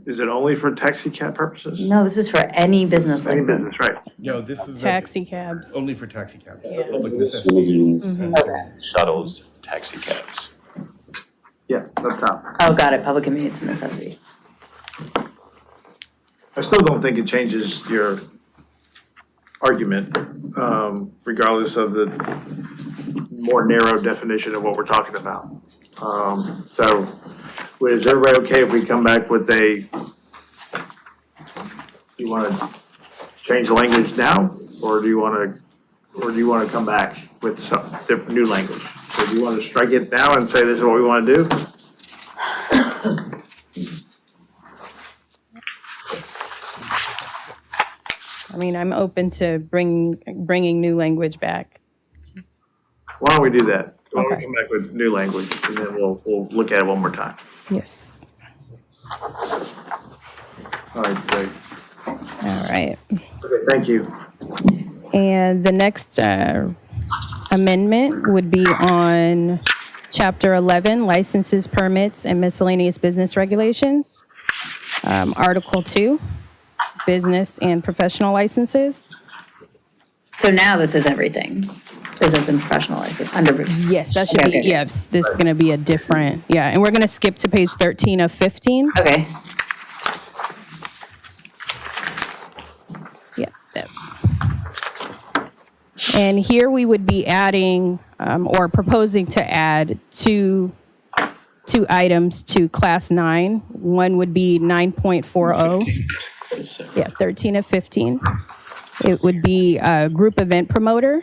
is it only for taxi cab purposes? no, this is for any business Any license. business, right? No, this is Taxi cabs. only for taxi cabs, Yeah. public necessity. Limousines, shuttles, taxi cabs. Yeah, up top. Oh, got it, public convenience and necessity. I still don't think it changes your argument, regardless of the more narrow definition of what we're talking about. So, is everybody okay if we come back with you wanna change the language now, or do you wanna come back with some different, new language? So do you wanna strike it now and say this is what we wanna do? I mean, I'm open to bringing new language back. Why don't we do that? Why don't we Okay. come back with new language, and then we'll look at it one more time. Yes. All right, great. All right. Okay, thank you. And the next amendment would be on Chapter 11, Licenses, Permits, and Miscellaneous Business Regulations. Article 2, business and professional licenses. So now this is everything. Business and professional license, under. Yes, that should be, Okay. yes, this is going to be a different, yeah. And we're going to skip to page 13 of 15. Okay. Yeah. And here we would be adding, or proposing to add two items to class 9. One would be 9.40. Yeah, 13 of 15. It would be a group event promoter.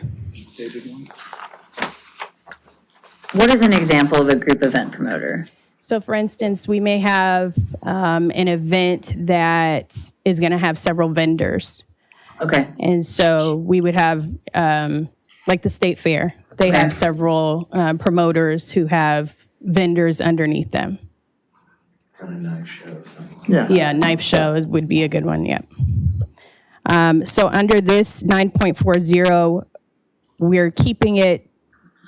What is an example of a group event promoter? So for instance, we may have an event that is going to have several vendors. Okay. And so we would have, like the state fair, they Okay. have several promoters who have vendors underneath them. Yeah. Yeah, knife shows would be a good one, yeah. So under this 9.40, we're keeping it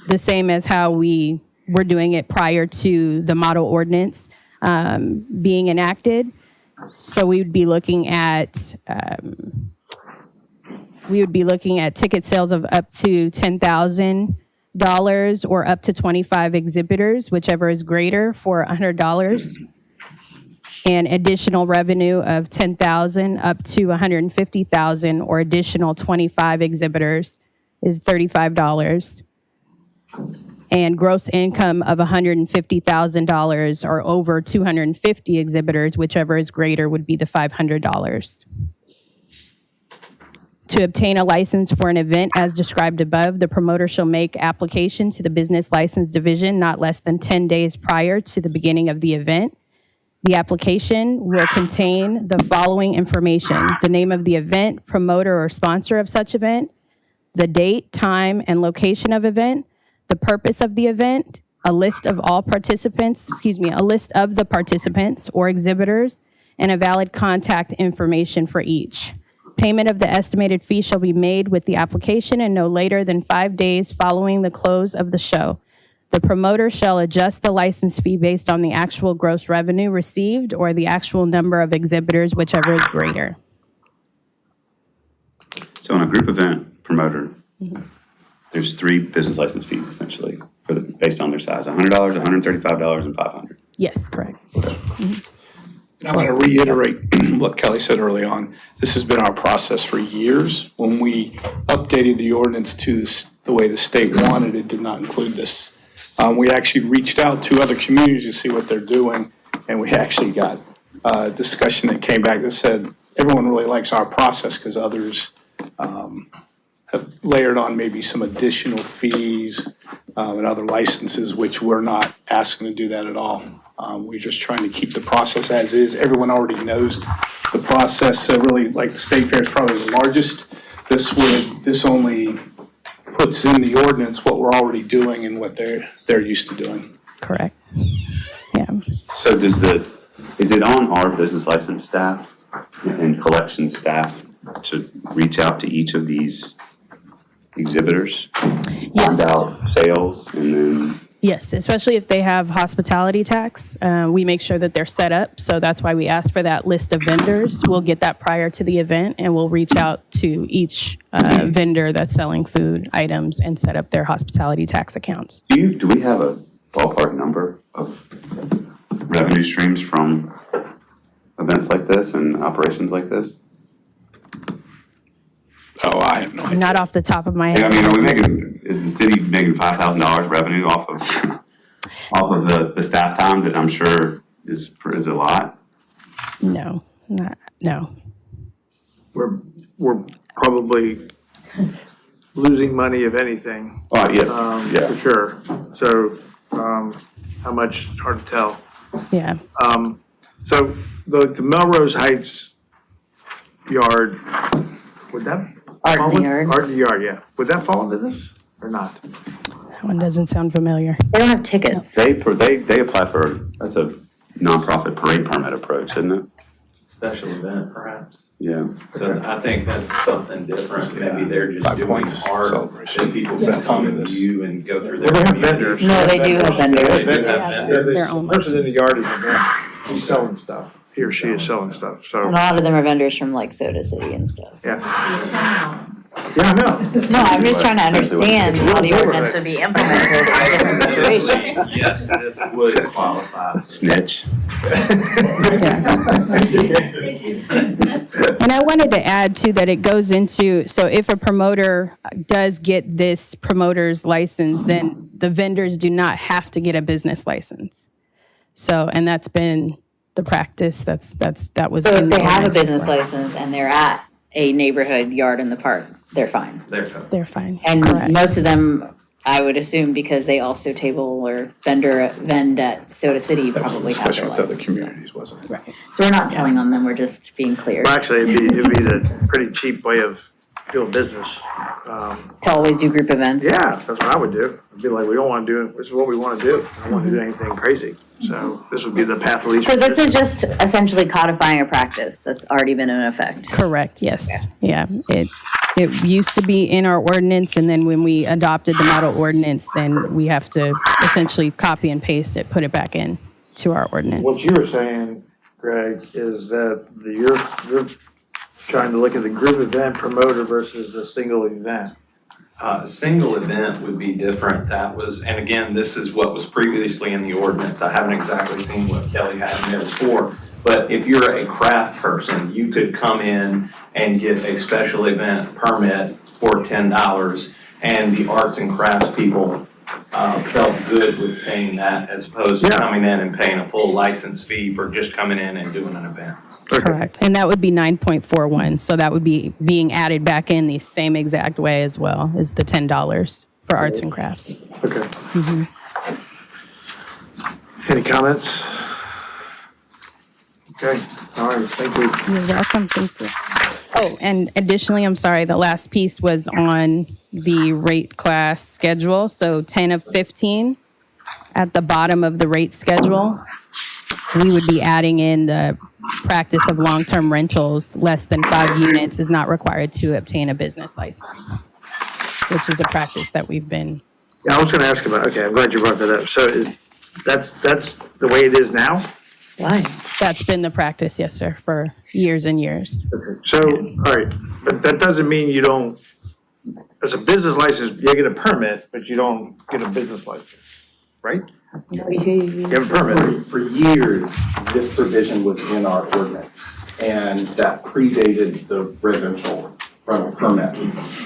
the same as how we were doing it prior to the model ordinance being enacted. So we would be looking at ticket sales of up to $10,000 or up to 25 exhibitors, whichever is greater, for $100. And additional revenue of $10,000 up to $150,000 or additional 25 exhibitors is $35. And gross income of $150,000 or over 250 exhibitors, whichever is greater, would be the $500. To obtain a license for an event as described above, the promoter shall make application to the Business License Division not less than 10 days prior to the beginning of the event. The application will contain the following information: the name of the event, promoter or sponsor of such event, the date, time, and location of event, the purpose of the event, a list of the participants or exhibitors, and a valid contact information for each. Payment of the estimated fee shall be made with the application and no later than 5 days following the close of the show. The promoter shall adjust the license fee based on the actual gross revenue received or the actual number of exhibitors, whichever is greater. So on a group event promoter, there's 3 business license fees essentially based on their size: $100, $135, and $500. Yes, correct. And I want to reiterate what Kelly said early on. This has been our process for years. When we updated the ordinance to the way the state wanted, it did not include this. We actually reached out to other communities to see what they're doing, and we actually got a discussion that came back that said everyone really likes our process because others have layered on maybe some additional fees and other licenses, which we're not asking to do that at all. We're just trying to keep the process as is. Everyone already knows the process. Really, like the state fair is probably the largest. This only puts in the ordinance what we're already doing and what they're used to doing. Correct. Yeah. So is it on our business license staff and collection staff to reach out to each of these exhibitors? Yes. Find out sales and then, Yes, especially if they have hospitality tax. We make sure that they're set up. So that's why we ask for that list of vendors. We'll get that prior to the event and we'll reach out to each vendor that's selling food items and set up their hospitality tax accounts. do we have a ballpark number of revenue streams from events like this and operations like this? Oh, I have no idea. Not off the top of my I head. mean, is the city making $5,000 revenue off of the staff time that I'm sure is a lot? No, no. We're probably losing money, if anything, Oh, yeah, for sure. So, how much, hard to tell. Yeah. So the Melrose Heights yard, would that? Art in fall the in- Yard. Art in the yard, yeah. Would that fall into this or not? That one doesn't sound familiar. They don't have tickets. They apply for, that's a nonprofit parade permit approach, isn't it? Special event perhaps. Yeah. So I think that's something different. Maybe they're just 5 doing points art celebration. that people Does that can fall come into and this? view and go through Well, their. they have computers. vendors. No, they do have vendors. They do have Yeah. vendors. Their own Person in the license. yard is a vendor, he's selling stuff. he or she is selling stuff, so, And a lot of them are vendors from like Soda City and stuff. yeah. Yeah, I know. No, I'm just trying to Essentially what it understand is. how the ordinance would be implemented in different situations. Yes, this would qualify. Snitch. And I wanted to add too that it goes into, so if a promoter does get this promoter's license, then the vendors do not have to get a business license. So, and that's been the practice, that was. So in if the they have a ordinance business before. license and they're at a neighborhood yard in the park, they're fine. They're fine. And Correct. most of them, I would assume, because they also table or vend at Soda City, probably have their license. communities, wasn't it? So we're not telling on them, we're just being clear Well, actually, it'd be the pretty cheap way of doing business. to always do group events. Yeah, that's what I would do. I'd be like, we don't wanna do, this is what we wanna do. I don't wanna do anything crazy. So this would be the path of least. So this is just essentially codifying a practice that's already been in effect. Correct, yes. Yeah, it used to be in our ordinance, and then when we adopted the model ordinance, then we have to essentially copy and paste it, put it back in to our ordinance. What you were saying, Greg, is that you're trying to look at the group event promoter versus the single event. A single event would be different. That was, and again, this is what was previously in the ordinance. I haven't exactly seen what Kelly had in there before. But if you're a craft person, you could come in and get a special event permit for $10. And the arts and crafts people felt good with paying that as opposed to Yeah. coming in and paying a full license fee for just coming in and doing an event. Correct, and that would be 9.41, so that would be being added back in the same exact way as well as the $10 for arts and crafts. Okay. Any comments? Okay, all right, thank you. You're welcome, thank you. Oh, and additionally, I'm sorry, the last piece was on the rate class schedule, so 10 of 15 at the bottom of the rate schedule. We would be adding in the practice of long-term rentals. Less than 5 units is not required to obtain a business license, which is a practice that we've been, Yeah, I was gonna ask about, okay, I'm glad you brought that up. So that's the way it is now? Why? that's been the practice, yes, sir, for years and years. Okay. So, all right, but that doesn't mean you don't, as a business license, you get a permit, but you don't get a business license, right? You have a permit. For years, this provision was in our ordinance, and that predated the residential rental permit.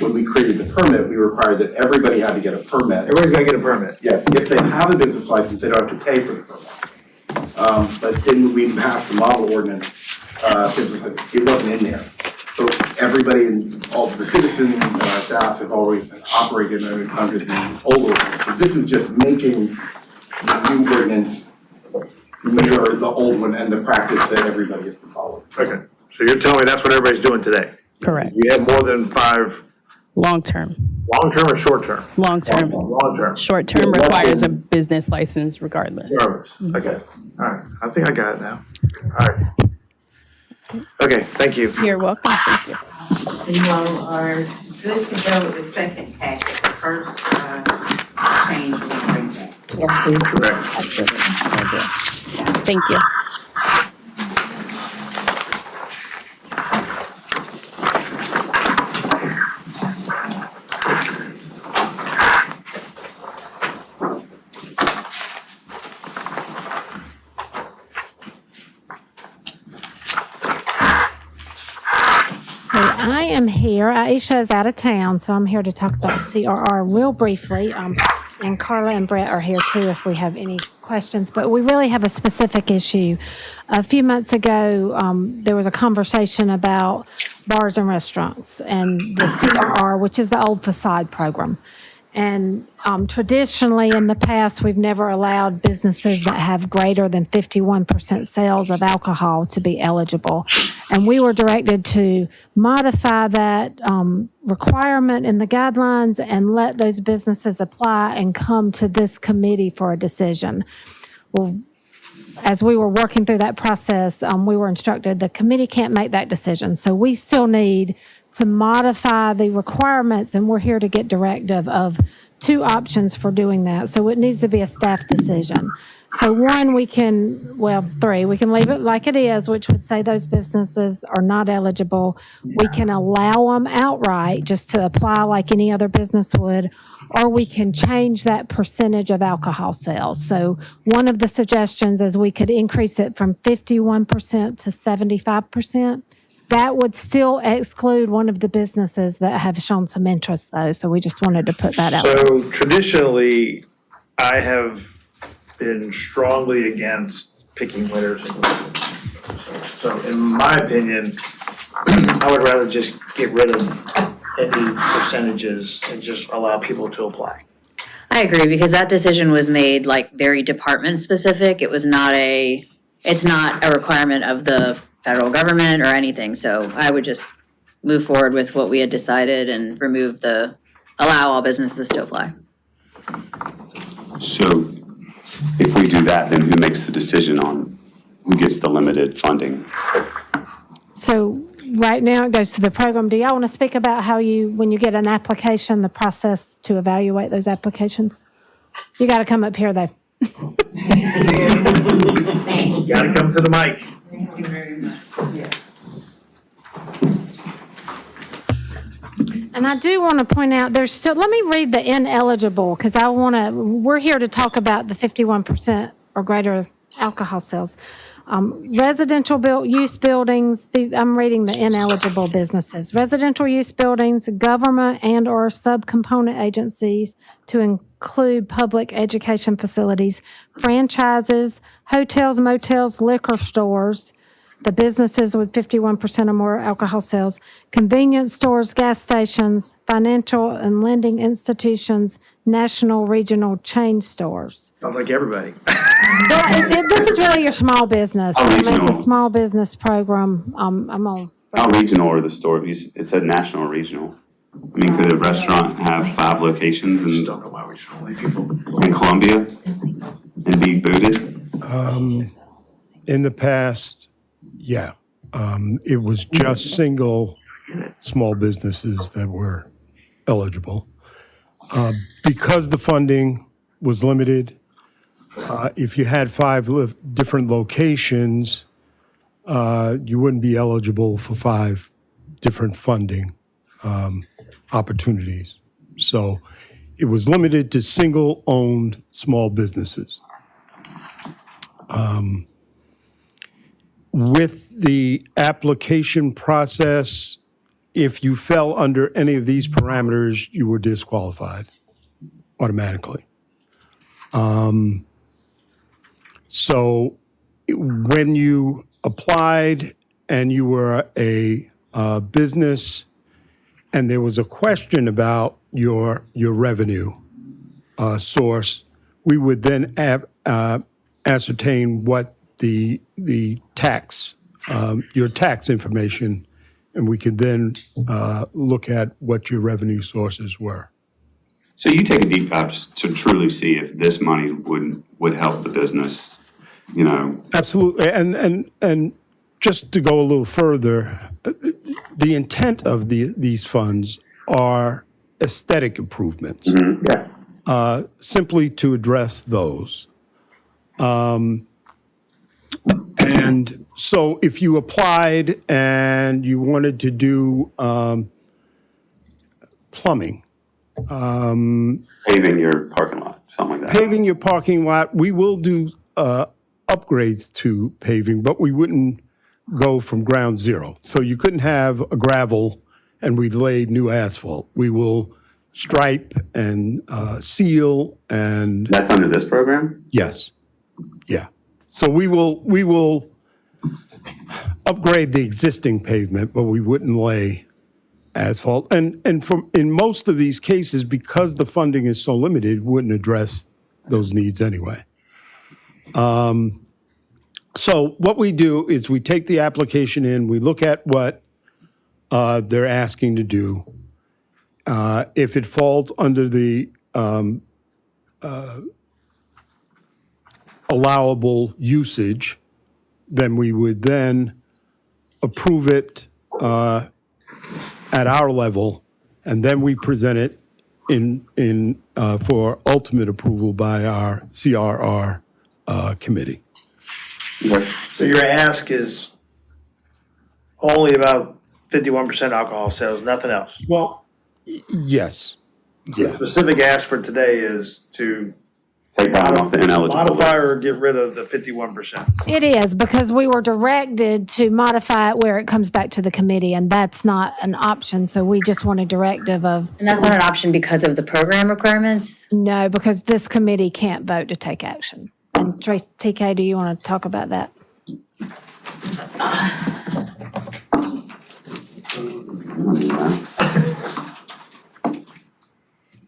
When we created the permit, we required that everybody had to get a permit. Everybody's gotta get a permit. Yes, if they have a business license, they don't have to pay for the permit. But then when we passed the model ordinance, it wasn't in there. So everybody and all the citizens and our staff have always operated under the old ordinance. So this is just making the new ordinance mirror the old one and the practice that everybody has been following. Okay, so you're telling me that's what everybody's doing today? Correct. You have more than 5, Long-term, long-term or short-term? long-term. Long-term. Short-term requires a business license regardless. Okay, all right, I think I got it now. All right. Okay, thank you. You're welcome, thank you. So you all are good to go with the second packet, the first, change we'll bring back. Yes, please. Correct. Absolutely. Very good. Thank you. So I am here. Aisha is out of town, so I'm here to talk about CRR real briefly. And Carla and Brett are here too if we have any questions. But we really have a specific issue. A few months ago, there was a conversation about bars and restaurants and the CRR, which is the old facade program. And traditionally, in the past, we've never allowed businesses that have greater than 51% sales of alcohol to be eligible. And we were directed to modify that requirement in the guidelines and let those businesses apply and come to this committee for a decision. Well, as we were working through that process, we were instructed the committee can't make that decision. So we still need to modify the requirements, and we're here to get directive of 2 options for doing that. So it needs to be a staff decision. So one, we can, well, three, we can leave it like it is, which would say those businesses are not eligible. We can allow them outright just to apply like any other business would, or we can change that percentage of alcohol sales. So one of the suggestions is we could increase it from 51% to 75%. That would still exclude one of the businesses that have shown some interest though. So we just wanted to put that out. So traditionally, I have been strongly against picking winners and losers. So in my opinion, I would rather just get rid of any percentages and just allow people to apply. I agree, because that decision was made like very department specific. It's not a requirement of the federal government or anything. So I would just move forward with what we had decided and allow all businesses to apply. So if we do that, then who makes the decision on who gets the limited funding? So right now it goes to the program. Do y'all want to speak about how when you get an application, the process to evaluate those applications? You got to come up here though. You gotta come to the mic. Thank you very much. And I do want to point out, let me read the ineligible, because we're here to talk about the 51% or greater alcohol sales. Residential use buildings, I'm reading the ineligible businesses. Residential use buildings, government and or subcomponent agencies to include public education facilities, franchises, hotels, motels, liquor stores, the businesses with 51% or more alcohol sales, convenience stores, gas stations, financial and lending institutions, national, regional chain stores. Sounds like everybody. This is really your small business. Oh, It's a regional. small business program. I'm on. Not regional or the store, it said national or regional. I mean, could a restaurant have 5 locations Just in don't know why we should only people. Columbia and be booted? In the past, yeah. It was just single small businesses that were eligible. Because the funding was limited, if you had 5 different locations, you wouldn't be eligible for 5 different funding opportunities. So it was limited to single-owned small businesses. With the application process, if you fell under any of these parameters, you were disqualified automatically. So when you applied and you were a business and there was a question about your revenue source, we would then ascertain what the tax, your tax information, and we could then look at what your revenue sources were. So you take a deep dive to truly see if this money would help the business, you know? Absolutely, and just to go a little further, the intent of these funds are aesthetic improvements, simply to address those. And so if you applied and you wanted to do plumbing, Paving your parking lot, something like that. paving your parking lot, we will do upgrades to paving, but we wouldn't go from ground zero. So you couldn't have a gravel and we lay new asphalt. We will stripe and seal and, That's under this program? yes, yeah. So we will upgrade the existing pavement, but we wouldn't lay asphalt. And in most of these cases, because the funding is so limited, wouldn't address those needs anyway. So what we do is we take the application in, we look at what they're asking to do. If it falls under the allowable usage, then we would then approve it at our level, and then we present it in for ultimate approval by our CRR committee. So your ask is only about 51% alcohol sales, nothing else? Well, yes. The specific ask for today is to Take that one off the ineligible modify list. or get rid of the 51%. It is, because we were directed to modify it where it comes back to the committee, and that's not an option, so we just want a directive of, And that's not an option because of the program requirements? no, because this committee can't vote to take action. And Tracy, TK, do you want to talk about that?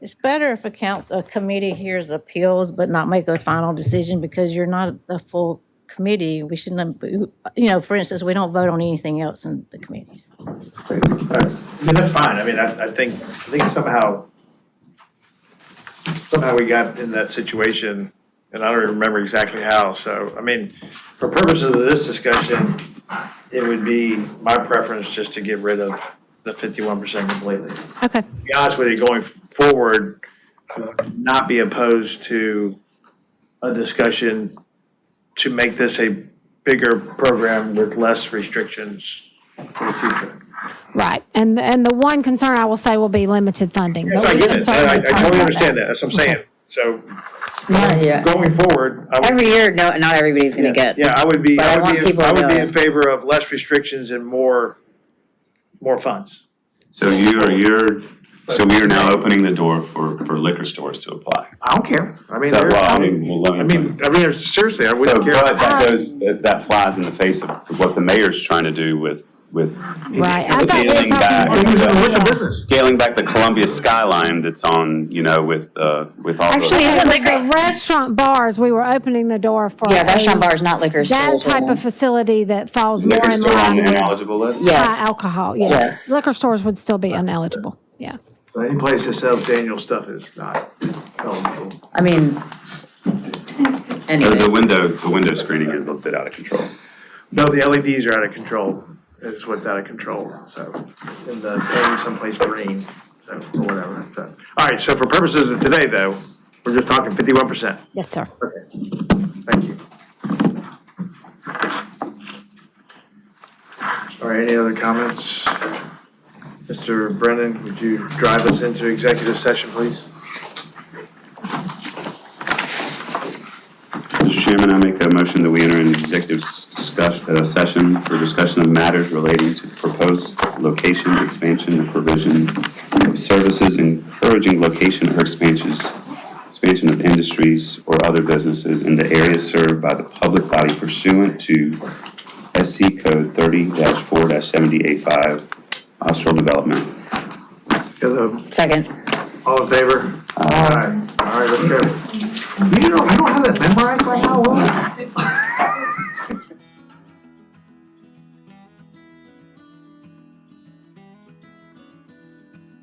It's better if a committee hears appeals but not make a final decision because you're not a full committee. We shouldn't, for instance, we don't vote on anything else in the committees. I mean, that's fine. I mean, I think somehow we got in that situation, and I don't even remember exactly how. So, I mean, for purposes of this discussion, it would be my preference just to get rid of the 51% completely. Okay. To be honest with you, going forward, I would not be opposed to a discussion to make this a bigger program with less restrictions for the future. Right, and the one concern I will say will be limited funding. Yes, but I we get can it. certainly I talk totally about understand that. That's what I'm saying. So Yeah. going forward, I would, Every year, no, not everybody's gonna get. yeah, I would be, But I want people I would be to- in favor of less restrictions and more funds. So we are now opening the door for liquor stores to apply. I don't care. I mean, So, well, I mean, well, let me- seriously, I So, wouldn't care. but that flies in the face of what the mayor's trying to do with Right, I thought we were scaling back, talking, scaling back the Columbia skyline that's on, with all actually, the. with the restaurant bars, we were opening the door for. Yeah, restaurant a- bars, not liquor That stores. type of facility that falls more Liquor in store on line the with ineligible list? Yes. high alcohol, yeah. Yes. Liquor stores would still be ineligible, yeah. So any place that sells Daniel stuff is not eligible. I mean, The anyway. window screening is a bit out of control. No, the LEDs are out of control, is what's out of control, so, in the, maybe someplace green, so, or whatever, so. All right, so for purposes of today, though, we're just talking 51%. Yes, sir. Okay, thank you. All right, any other comments? Mr. Brennan, would you drive us into executive session, please? Mr. Chairman, I make a motion that we enter an executive session for discussion of matters relating to the proposed location, expansion, and provision of services, encouraging location or expansion of industries or other businesses in the areas served by the public body pursuant to SC Code 30-4-7085, Austral Development. Second. All in favor? All right, let's go. I don't have that memorized right now, will I?